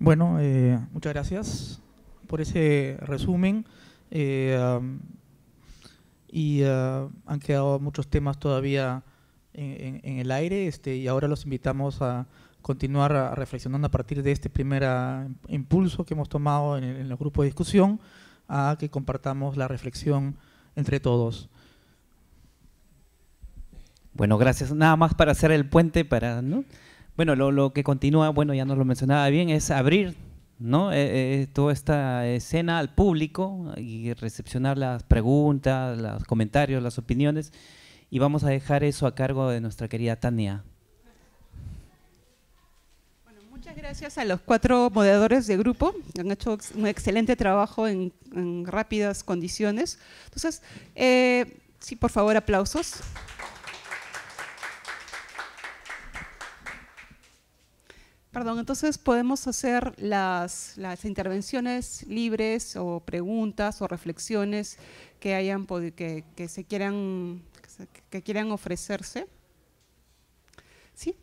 Bueno, muchas gracias por ese resumen. Han quedado muchos temas todavía en el aire, y ahora los invitamos a continuar reflexionando a partir de este primer impulso que hemos tomado en el grupo de discusión, a que compartamos la reflexión entre todos. Bueno, gracias. Nada más para hacer el puente, ¿no? Bueno, lo que continúa, bueno, ya nos lo mencionaba bien, es abrir, ¿no? Toda esta escena al público y recepcionar las preguntas, los comentarios, las opiniones, y vamos a dejar eso a cargo de nuestra querida Tania. Bueno, muchas gracias a los 4 moderadores de grupo, que han hecho un excelente trabajo en rápidas condiciones. Entonces, Sí, por favor, aplausos. Perdón, entonces podemos hacer las intervenciones libres o preguntas o reflexiones que hayan que quieran ofrecerse. ¿Sí?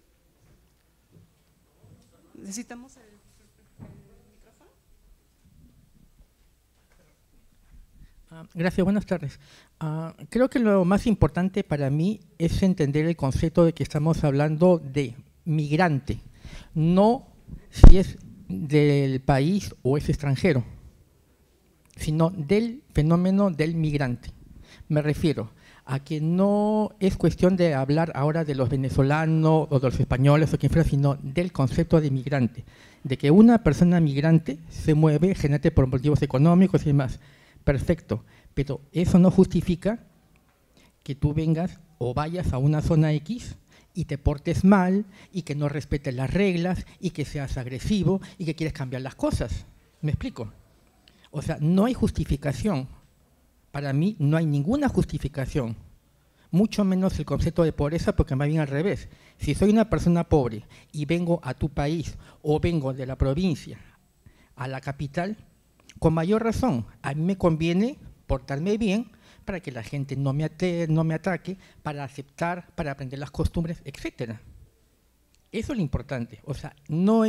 ¿Necesitamos el micrófono? Gracias, buenas tardes. Creo que lo más importante para mí es entender el concepto de que estamos hablando de migrante, no si es del país o es extranjero, sino del fenómeno del migrante. Me refiero a que no es cuestión de hablar ahora de los venezolanos o de los españoles o quien fuera, sino del concepto de migrante, de que una persona migrante se mueve generalmente por motivos económicos y demás. Perfecto, pero eso no justifica que tú vengas o vayas a una zona X y te portes mal y que no respetes las reglas y que seas agresivo y que quieres cambiar las cosas. ¿Me explico? O sea, no hay justificación. Para mí no hay ninguna justificación, mucho menos el concepto de pobreza, porque más bien al revés. Si soy una persona pobre y vengo a tu país o vengo de la provincia a la capital, con mayor razón, a mí me conviene portarme bien para que la gente no me ataque, para aceptar, para aprender las costumbres, etc. Eso es lo importante. O sea, no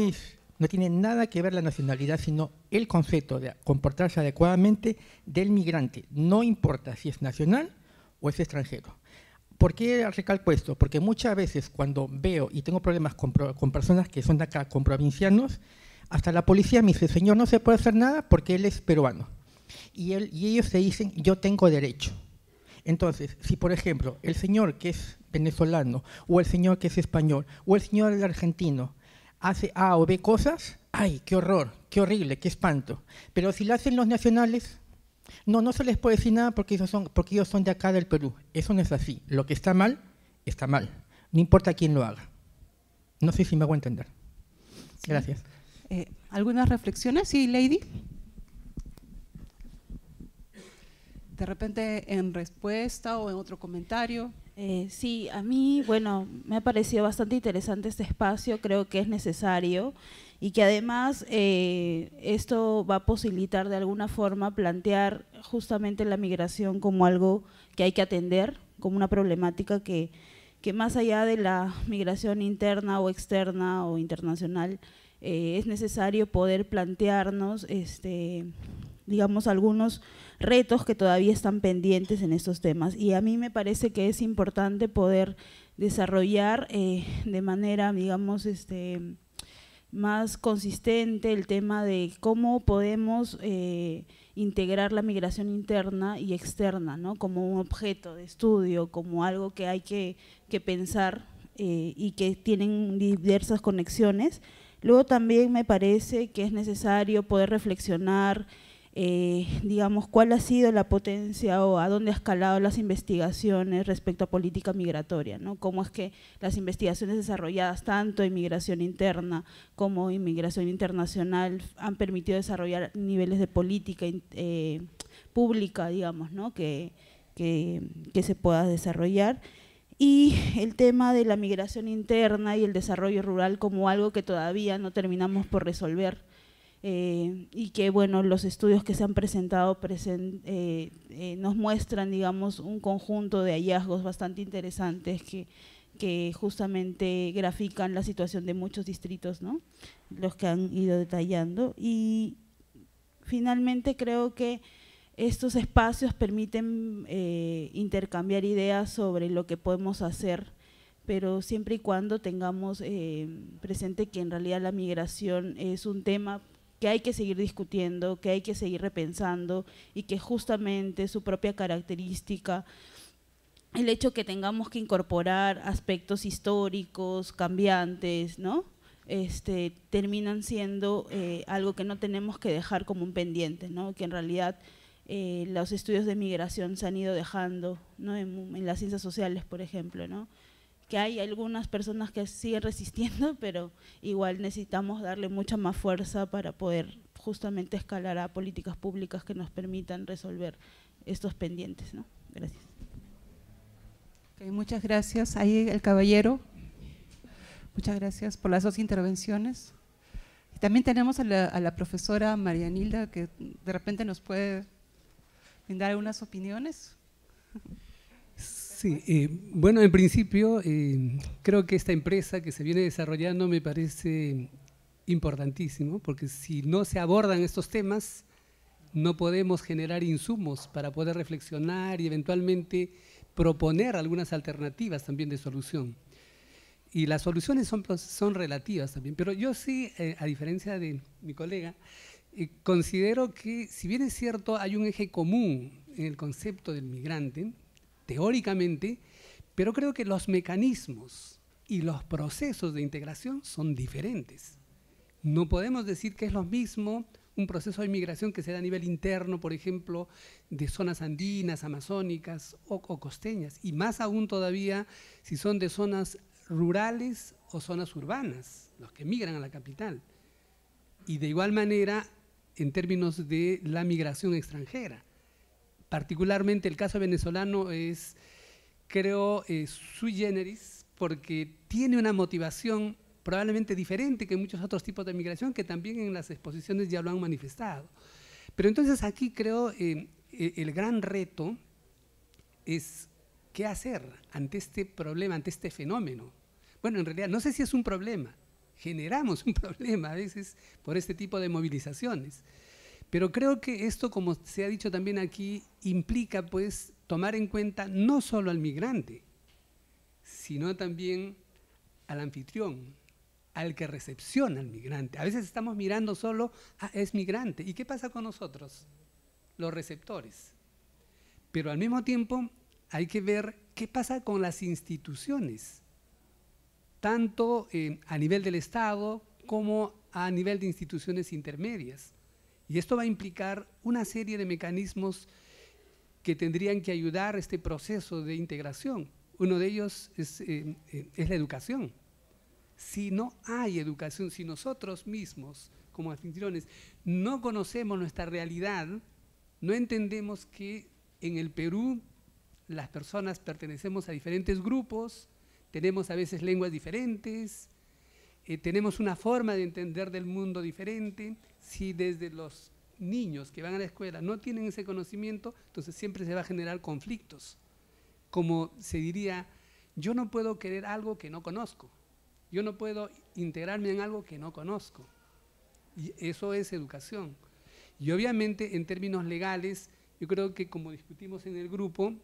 tiene nada que ver la nacionalidad, sino el concepto de comportarse adecuadamente del migrante. No importa si es nacional o es extranjero. ¿Por qué recalco esto? Porque muchas veces cuando veo y tengo problemas con personas que son de acá, con provincianos, hasta la policía me dice, señor, no se puede hacer nada porque él es peruano. Y ellos se dicen, yo tengo derecho. Entonces, si por ejemplo el señor que es venezolano, o el señor que es español, o el señor argentino, hace A o B cosas, ¡ay, qué horror, qué horrible, qué espanto! Pero si lo hacen los nacionales, no se les puede decir nada porque ellos son de acá del Perú. Eso no es así. Lo que está mal, no importa quién lo haga. No sé si me hago entender. Sí. Gracias. ¿Algunas reflexiones? Sí, Lady. De repente en respuesta o en otro comentario. Sí, a mí, bueno, me ha parecido bastante interesante este espacio, creo que es necesario y que además esto va a posibilitar de alguna forma plantear justamente la migración como algo que hay que atender, como una problemática que más allá de la migración interna o externa o internacional, es necesario poder plantearnos, digamos, algunos retos que todavía están pendientes en estos temas. Y a mí me parece que es importante poder desarrollar de manera, digamos, más consistente el tema de cómo podemos integrar la migración interna y externa, ¿no? Como un objeto de estudio, como algo que hay que pensar y que tienen diversas conexiones. Luego también me parece que es necesario poder reflexionar, digamos, cuál ha sido la potencia o a dónde ha escalado las investigaciones respecto a política migratoria, ¿no? Cómo es que las investigaciones desarrolladas tanto en migración interna como en migración internacional han permitido desarrollar niveles de política pública, digamos, ¿no? que se pueda desarrollar. Y el tema de la migración interna y el desarrollo rural como algo que todavía no terminamos por resolver y que, bueno, los estudios que se han presentado nos muestran, digamos, un conjunto de hallazgos bastante interesantes que justamente grafican la situación de muchos distritos, ¿no? Los que han ido detallando. Y finalmente creo que estos espacios permiten intercambiar ideas sobre lo que podemos hacer, pero siempre y cuando tengamos presente que en realidad la migración es un tema que hay que seguir discutiendo, que hay que seguir repensando y que justamente su propia característica, el hecho que tengamos que incorporar aspectos históricos, cambiantes, ¿no? Terminan siendo algo que no tenemos que dejar como un pendiente, ¿no? Que en realidad los estudios de migración se han ido dejando, ¿no? en las ciencias sociales, por ejemplo, ¿no? Que hay algunas personas que siguen resistiendo, pero igual necesitamos darle mucha más fuerza para poder justamente escalar a políticas públicas que nos permitan resolver estos pendientes, ¿no? Gracias. Ok, muchas gracias. Ahí el caballero. Muchas gracias por las dos intervenciones. También tenemos a la profesora Marianilda, que de repente nos puede brindar algunas opiniones. Sí, bueno, en principio creo que esta empresa que se viene desarrollando me parece importantísimo, porque si no se abordan estos temas, no podemos generar insumos para poder reflexionar y eventualmente proponer algunas alternativas también de solución. Y las soluciones son relativas también, pero yo sí, a diferencia de mi colega, considero que si bien es cierto hay un eje común en el concepto del migrante, teóricamente, pero creo que los mecanismos y los procesos de integración son diferentes. No podemos decir que es lo mismo un proceso de migración que se da a nivel interno, por ejemplo, de zonas andinas, amazónicas o costeñas, y más aún todavía si son de zonas rurales o zonas urbanas, los que migran a la capital. Y de igual manera, en términos de la migración extranjera. Particularmente el caso venezolano es, creo, sui generis, porque tiene una motivación probablemente diferente que muchos otros tipos de migración que también en las exposiciones ya lo han manifestado. Pero entonces aquí creo el gran reto es qué hacer ante este problema, ante este fenómeno. Bueno, en realidad no sé si es un problema, generamos un problema a veces por este tipo de movilizaciones. Pero creo que esto, como se ha dicho también aquí, implica pues tomar en cuenta no solo al migrante, sino también al anfitrión, al que recepciona al migrante. A veces estamos mirando solo, es migrante. ¿Y qué pasa con nosotros? Los receptores. Pero al mismo tiempo hay que ver qué pasa con las instituciones, tanto a nivel del Estado como a nivel de instituciones intermedias. Y esto va a implicar una serie de mecanismos que tendrían que ayudar a este proceso de integración. Uno de ellos es la educación. Si no hay educación, si nosotros mismos, como anfitriones, no conocemos nuestra realidad, no entendemos que en el Perú las personas pertenecemos a diferentes grupos, tenemos a veces lenguas diferentes, tenemos una forma de entender del mundo diferente. Si desde los niños que van a la escuela no tienen ese conocimiento, entonces siempre se va a generar conflictos. Como se diría, yo no puedo querer algo que no conozco, yo no puedo integrarme en algo que no conozco. Y eso es educación. Y obviamente en términos legales, yo creo que como discutimos en el grupo,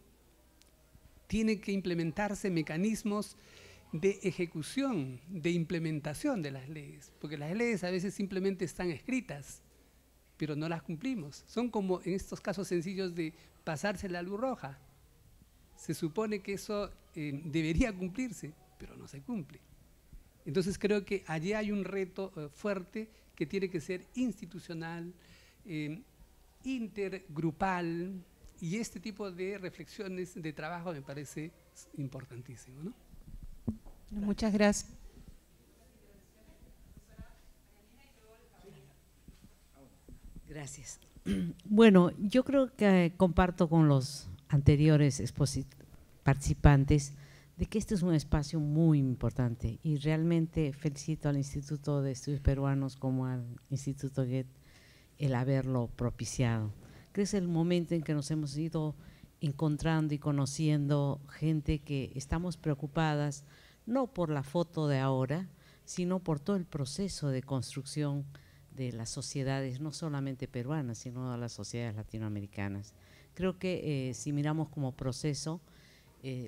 tiene que implementarse mecanismos de ejecución, de implementación de las leyes, porque las leyes a veces simplemente están escritas, pero no las cumplimos. Son como en estos casos sencillos de pasarse la luz roja. Se supone que eso debería cumplirse, pero no se cumple. Entonces creo que allí hay un reto fuerte que tiene que ser institucional, intergrupal, y este tipo de reflexiones de trabajo me parece importantísimo, ¿no? Muchas gracias. Gracias. Bueno, yo creo que comparto con los anteriores participantes de que este es un espacio muy importante y realmente felicito al Instituto de Estudios Peruanos como al Instituto Goethe el haberlo propiciado. Creo que es el momento en que nos hemos ido encontrando y conociendo gente que estamos preocupadas no por la foto de ahora, sino por todo el proceso de construcción de las sociedades, no solamente peruanas, sino de las sociedades latinoamericanas. Creo que si miramos como proceso,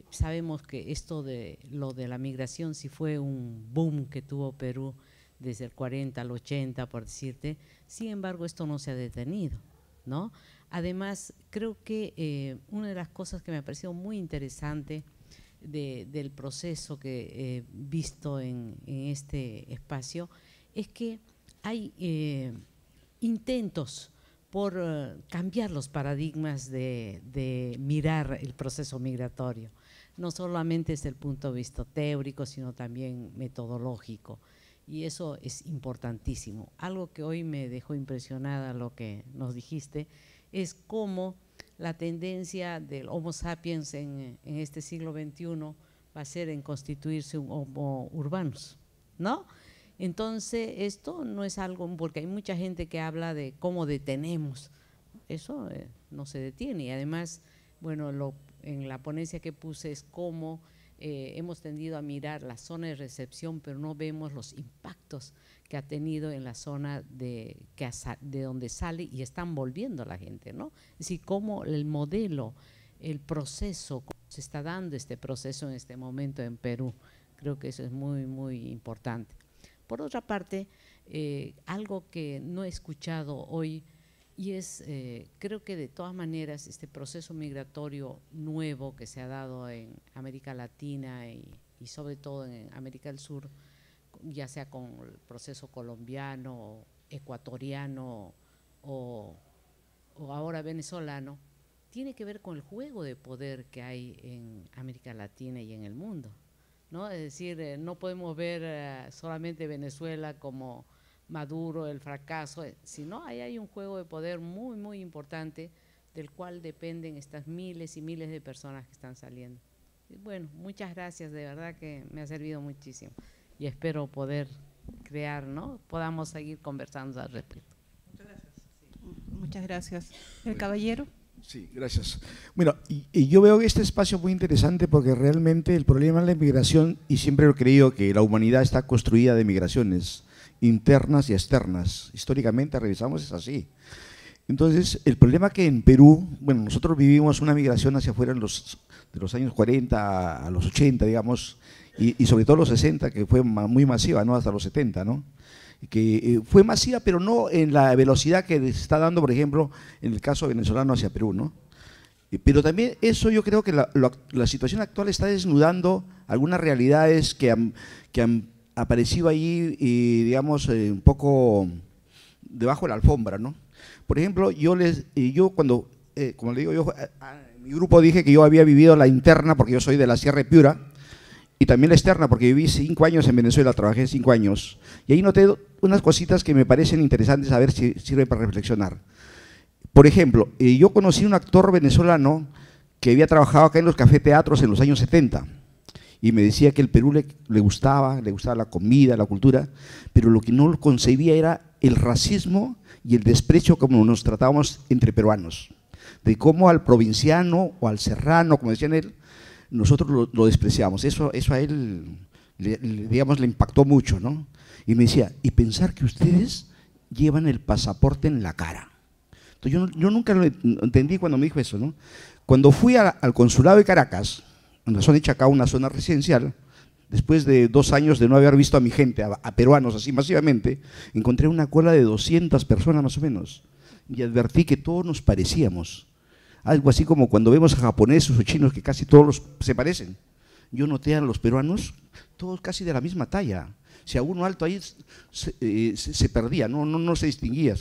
sabemos que esto de lo de la migración sí fue un boom que tuvo Perú desde el 40 al 80, por decirte. Sin embargo, esto no se ha detenido, ¿no? Además, creo que una de las cosas que me ha parecido muy interesante del proceso que he visto en este espacio es que hay intentos por cambiar los paradigmas de mirar el proceso migratorio, no solamente desde el punto de vista teórico, sino también metodológico, y eso es importantísimo. Algo que hoy me dejó impresionada lo que nos dijiste es cómo la tendencia del Homo sapiens en este siglo XXI va a ser en constituirse un Homo urbanus, ¿no? Entonces, esto no es algo, porque hay mucha gente que habla de cómo detenemos, eso no se detiene. Y además, bueno, en la ponencia que puse es cómo hemos tendido a mirar la zona de recepción, pero no vemos los impactos que ha tenido en la zona de donde sale y están volviendo la gente, ¿no? Es decir, cómo el modelo, el proceso, cómo se está dando este proceso en este momento en Perú. Creo que eso es muy, muy importante. Por otra parte, algo que no he escuchado hoy, y es, creo que de todas maneras, este proceso migratorio nuevo que se ha dado en América Latina y sobre todo en América del Sur, ya sea con el proceso colombiano, ecuatoriano o ahora venezolano, tiene que ver con el juego de poder que hay en América Latina y en el mundo, ¿no? Es decir, no podemos ver solamente Venezuela como Maduro, el fracaso, sino ahí hay un juego de poder muy, muy importante del cual dependen estas miles y miles de personas que están saliendo. Y bueno, muchas gracias, de verdad que me ha servido muchísimo y espero poder crear, ¿no? Podamos seguir conversando al respecto. Muchas gracias. Sí. Muchas gracias. ¿El caballero? Sí, gracias. Bueno, y yo veo este espacio muy interesante porque realmente el problema de la inmigración, y siempre lo he creído que la humanidad está construida de migraciones internas y externas. Históricamente revisamos, es así. Entonces, el problema que en Perú, bueno, nosotros vivimos una migración hacia afuera de los años 40 a los 80, digamos, y sobre todo los 60, que fue muy masiva, ¿no? Hasta los 70, ¿no? Que fue masiva, pero no en la velocidad que se está dando, por ejemplo, en el caso venezolano hacia Perú, ¿no? Pero también eso yo creo que la situación actual está desnudando algunas realidades que han aparecido ahí, digamos, un poco debajo de la alfombra, ¿no? Por ejemplo, yo cuando, como le digo, yo en mi grupo dije que yo había vivido la interna, porque yo soy de la Sierra de Piura, y también la externa, porque viví 5 años en Venezuela, trabajé 5 años, y ahí noté unas cositas que me parecen interesantes, a ver si sirve para reflexionar. Por ejemplo, yo conocí un actor venezolano que había trabajado acá en los café-teatros en los años 70, y me decía que el Perú le gustaba la comida, la cultura, pero lo que no concebía era el racismo y el desprecio como nos tratábamos entre peruanos, de cómo al provinciano o al serrano, como decían él, nosotros lo despreciamos. Eso a él, digamos, le impactó mucho, ¿no? Y me decía, y pensar que ustedes llevan el pasaporte en la cara. Entonces yo nunca lo entendí cuando me dijo eso, ¿no? Cuando fui al consulado de Caracas, en la zona de Chacao, una zona residencial, después de 2 años de no haber visto a mi gente, a peruanos así masivamente, encontré una cola de 200 personas más o menos, y advertí que todos nos parecíamos. Algo así como cuando vemos a japoneses o chinos que casi todos se parecen. Yo noté a los peruanos todos casi de la misma talla. Si a uno alto ahí se perdía, no se distinguía.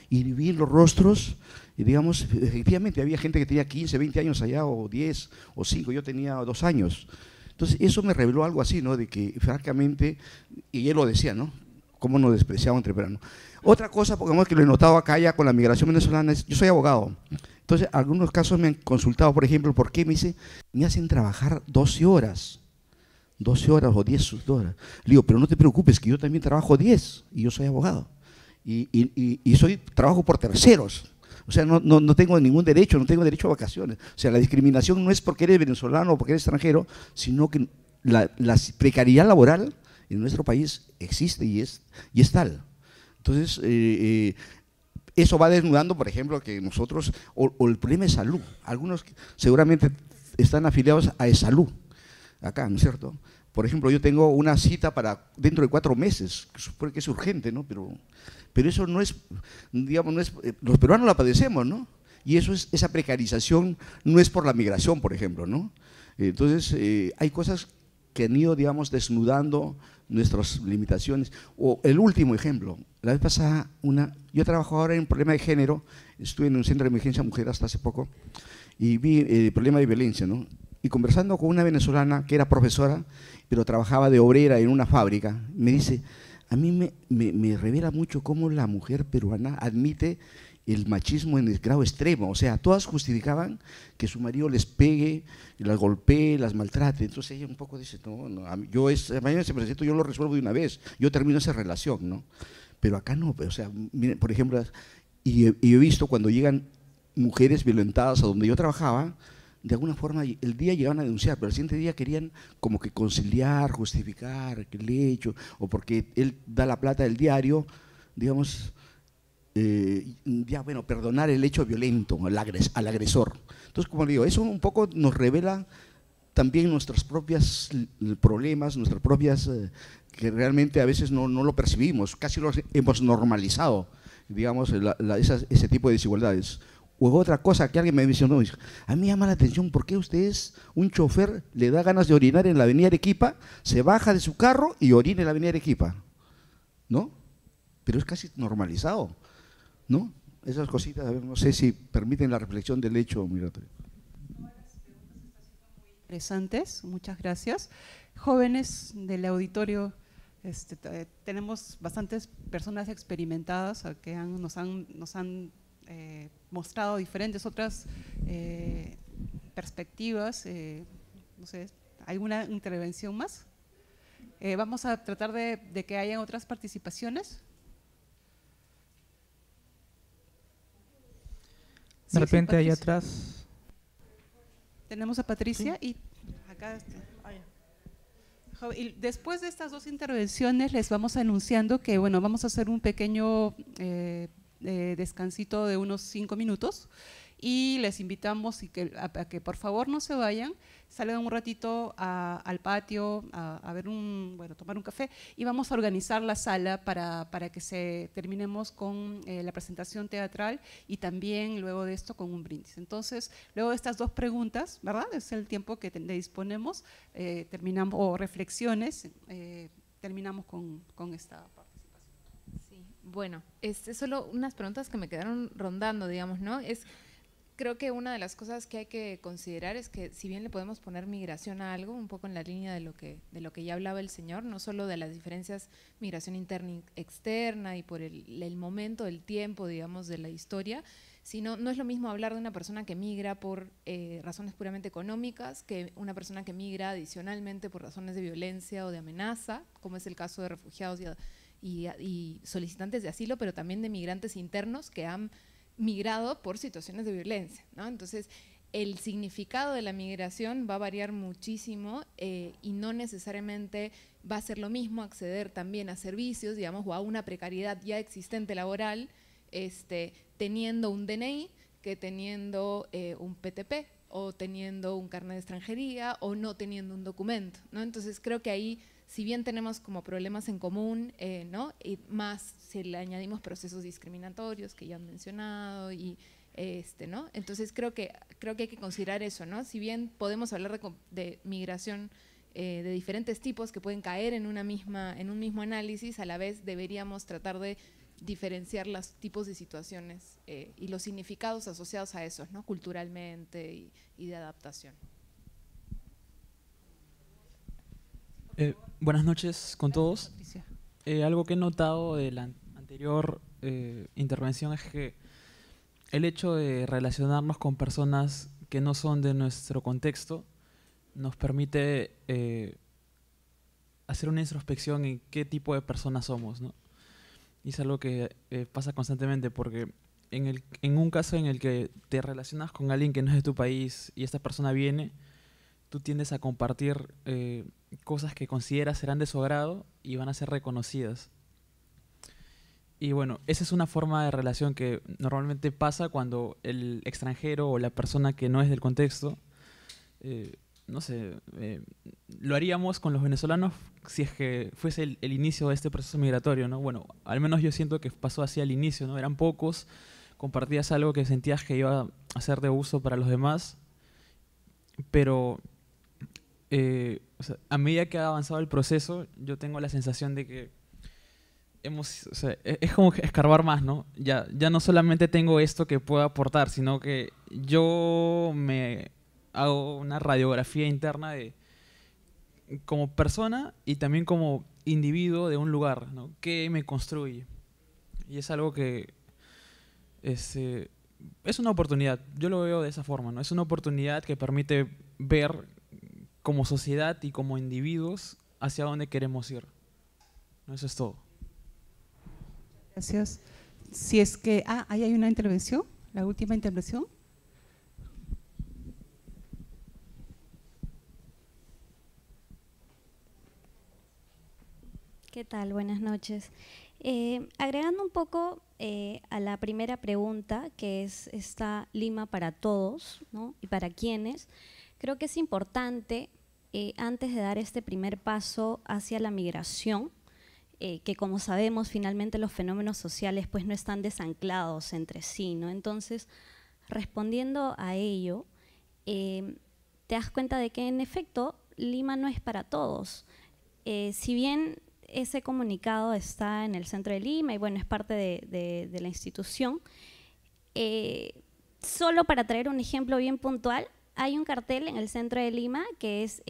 Y vi los rostros, y digamos, efectivamente había gente que tenía 15, 20 años allá, o 10, o 5, yo tenía 2 años. Entonces eso me reveló algo así, ¿no? De que francamente, y él lo decía, ¿no? Cómo nos despreciaban entre peruanos. Otra cosa, porque que lo he notado acá ya con la migración venezolana, es, yo soy abogado. Entonces, algunos casos me han consultado, por ejemplo, ¿por qué? Me dice, me hacen trabajar 12 horas o 10 horas. Le digo, pero no te preocupes, que yo también trabajo 10 y yo soy abogado. Y trabajo por terceros. O sea, no tengo ningún derecho, no tengo derecho a vacaciones. O sea, la discriminación no es porque eres venezolano o porque eres extranjero, sino que la precariedad laboral en nuestro país existe y es tal. Entonces, eso va desnudando, por ejemplo, que nosotros, o el problema de salud, algunos seguramente están afiliados a Esalud, acá, ¿no es cierto? Por ejemplo, yo tengo una cita para dentro de 4 meses, que supone que es urgente, ¿no? Pero eso no es, digamos, los peruanos la padecemos, ¿no? Y esa precarización no es por la migración, por ejemplo, ¿no? Entonces, hay cosas que han ido, digamos, desnudando nuestras limitaciones. O el último ejemplo, la vez pasada, yo trabajo ahora en un problema de género, estuve en un centro de emergencia mujer hasta hace poco, y vi el problema de violencia, ¿no? Y conversando con una venezolana que era profesora, pero trabajaba de obrera en una fábrica, me dice, a mí me revela mucho cómo la mujer peruana admite el machismo en el grado extremo, o sea, todas justificaban que su marido les pegue, las golpee, las maltrate. Entonces ella un poco dice, no, no, mañana se presento, yo lo resuelvo de una vez, yo termino esa relación, ¿no? Pero acá no, o sea, miren, por ejemplo, y he visto cuando llegan mujeres violentadas a donde yo trabajaba, de alguna forma el día llegaban a denunciar, pero el siguiente día querían como que conciliar, justificar el hecho, o porque él da la plata del diario, digamos, ya bueno, perdonar el hecho violento al agresor. Entonces, como le digo, eso un poco nos revela también nuestros propios problemas, nuestras propias, que realmente a veces no lo percibimos, casi lo hemos normalizado, digamos, ese tipo de desigualdades. O otra cosa que alguien me mencionó, a mí me llama la atención, ¿por qué ustedes, un chofer, le da ganas de orinar en la avenida Arequipa, se baja de su carro y orina en la avenida Arequipa? ¿No? Pero es casi normalizado, ¿no? Esas cositas, a ver, no sé si permiten la reflexión del hecho migratorio. Interesantes, muchas gracias. Jóvenes del auditorio, tenemos bastantes personas experimentadas que nos han mostrado diferentes otras perspectivas. No sé, ¿alguna intervención más? Vamos a tratar de que haya otras participaciones. De repente ahí Patricia. atrás. Tenemos a Patricia y acá. Y después de estas dos intervenciones les vamos anunciando que bueno, vamos a hacer un pequeño descansito de unos 5 minutos y les invitamos a que por favor no se vayan, salgan un ratito al patio a ver tomar un café y vamos a organizar la sala para que terminemos con la presentación teatral y también luego de esto con un brindis. Entonces, luego de estas dos preguntas, ¿verdad? Es el tiempo que disponemos, terminamos, o reflexiones, terminamos con esta parte. Sí, bueno, solo unas preguntas que me quedaron rondando, digamos, ¿no? Creo que una de las cosas que hay que considerar es que si bien le podemos poner migración a algo, un poco en la línea de lo que ya hablaba el señor, no solo de las diferencias migración interna y externa y por el momento, el tiempo, digamos, de la historia, sino no es lo mismo hablar de una persona que migra por razones puramente económicas que una persona que migra adicionalmente por razones de violencia o de amenaza, como es el caso de refugiados y solicitantes de asilo, pero también de migrantes internos que han migrado por situaciones de violencia, ¿no? Entonces, el significado de la migración va a variar muchísimo y no necesariamente va a ser lo mismo acceder también a servicios, digamos, o a una precariedad ya existente laboral, teniendo un DNI que teniendo un PTP o teniendo un carnet de extranjería o no teniendo un documento, ¿no? Entonces, creo que ahí, si bien tenemos como problemas en común, ¿no? Y más si le añadimos procesos discriminatorios que ya han mencionado y ¿no? Entonces creo que hay que considerar eso, ¿no? Si bien podemos hablar de migración de diferentes tipos que pueden caer en un mismo análisis, a la vez deberíamos tratar de diferenciar los tipos de situaciones y los significados asociados a esos, ¿no? Culturalmente y de adaptación. Buenas noches con todos. Algo que he notado de la anterior intervención es que el hecho de relacionarnos con personas que no son de nuestro contexto nos permite hacer una introspección en qué tipo de personas somos, ¿no? Y es algo que pasa constantemente porque en un caso en el que te relacionas con alguien que no es de tu país y esta persona viene, tú tiendes a compartir cosas que consideras serán de su agrado y van a ser reconocidas. Y bueno, esa es una forma de relación que normalmente pasa cuando el extranjero o la persona que no es del contexto, no sé, lo haríamos con los venezolanos si es que fuese el inicio de este proceso migratorio, ¿no? Bueno, al menos yo siento que pasó así al inicio, ¿no? Eran pocos, compartías algo que sentías que iba a ser de uso para los demás, pero o sea, a medida que ha avanzado el proceso, yo tengo la sensación de que o sea, es como escarbar más, ¿no? Ya no solamente tengo esto que puedo aportar, sino que yo me hago una radiografía interna como persona y también como individuo de un lugar, ¿no? ¿Qué me construye? Y es algo que es una oportunidad. Yo lo veo de esa forma, ¿no? Es una oportunidad que permite ver como sociedad y como individuos hacia dónde queremos ir. Eso es todo. Gracias. Si es que, ahí hay una intervención, la última intervención. ¿Qué tal? Buenas noches. Agregando un poco a la primera pregunta, que es esta Lima para todos, ¿no? Y para quiénes, creo que es importante, antes de dar este primer paso hacia la migración, que como sabemos finalmente los fenómenos sociales pues no están desanclados entre sí, ¿no? Entonces, respondiendo a ello, te das cuenta de que en efecto Lima no es para todos. Si bien ese comunicado está en el centro de Lima y bueno, es parte de la institución, solo para traer un ejemplo bien puntual, hay un cartel en el centro de Lima que es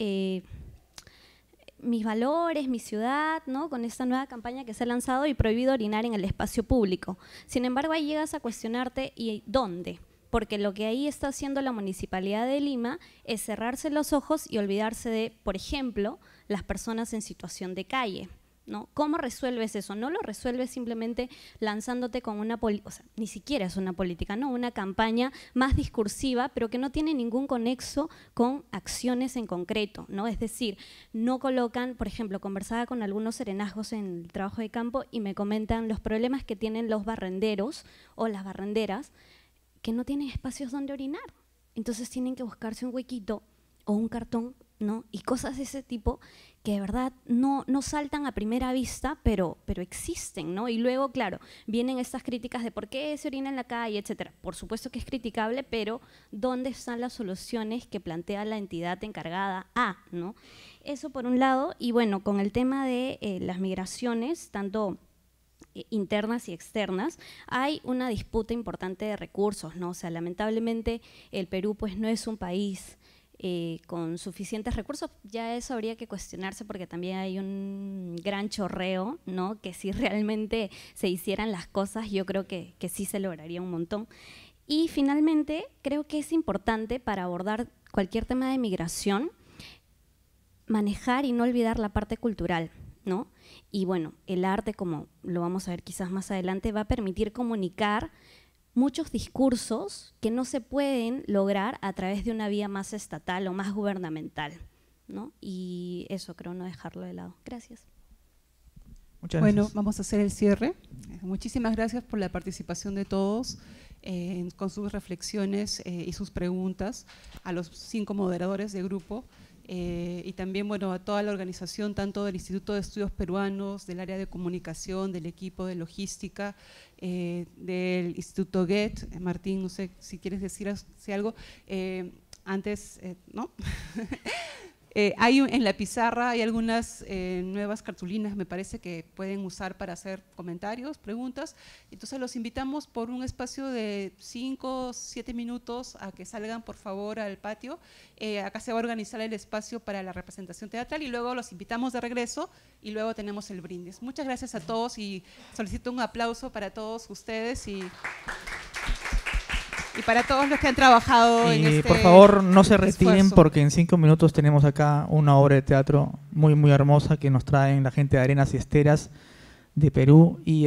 mis valores, mi ciudad, ¿no? Con esta nueva campaña que se ha lanzado y prohibido orinar en el espacio público. Sin embargo, ahí llegas a cuestionarte, ¿y dónde? Porque lo que ahí está haciendo la Municipalidad de Lima es cerrarse los ojos y olvidarse de, por ejemplo, las personas en situación de calle, ¿no? ¿Cómo resuelves eso? No lo resuelves simplemente lanzándote con una política, o sea, ni siquiera es una política, ¿no? Una campaña más discursiva, pero que no tiene ningún conexo con acciones en concreto, ¿no? Es decir, no colocan, por ejemplo, conversaba con algunos serenazgos en el trabajo de campo y me comentan los problemas que tienen los barrenderos o las barrenderas, que no tienen espacios donde orinar. Entonces tienen que buscarse un huequito o un cartón, ¿no? Y cosas de ese tipo que de verdad no saltan a primera vista, pero existen, ¿no? Y luego, claro, vienen estas críticas de por qué se orina en la calle, etcétera. Por supuesto que es criticable, pero ¿dónde están las soluciones que plantea la entidad encargada ¿no? Eso por un lado. Y bueno, con el tema de las migraciones, tanto internas y externas, hay una disputa importante de recursos, ¿no? O sea, lamentablemente el Perú pues no es un país con suficientes recursos. Ya eso habría que cuestionarse porque también hay un gran chorreo, ¿no? Que si realmente se hicieran las cosas, yo creo que sí se lograría un montón. Y finalmente, creo que es importante para abordar cualquier tema de migración, manejar y no olvidar la parte cultural, ¿no? Y bueno, el arte, como lo vamos a ver quizás más adelante, va a permitir comunicar muchos discursos que no se pueden lograr a través de una vía más estatal o más gubernamental, ¿no? Y eso creo no dejarlo de lado. Gracias. Muchas gracias. Bueno, vamos a hacer el cierre. Muchísimas gracias por la participación de todos, con sus reflexiones y sus preguntas, a los 5 moderadores de grupo. Y también bueno, a toda la organización, tanto del Instituto de Estudios Peruanos, del área de comunicación, del equipo de logística, del Instituto Goethe. Martín, no sé si quieres decir algo. Antes, ¿no? En la pizarra hay algunas nuevas cartulinas, me parece, que pueden usar para hacer comentarios, preguntas. Entonces los invitamos por un espacio de 5 o 7 minutos a que salgan por favor al patio. Acá se va a organizar el espacio para la representación teatral y luego los invitamos de regreso y luego tenemos el brindis. Muchas gracias a todos y solicito un aplauso para todos ustedes y para todos los que han trabajado en este por favor, no se retiren esfuerzo. porque en 5 minutos tenemos acá una obra de teatro muy, muy hermosa que nos traen la gente de Arenas y Esteras de Perú y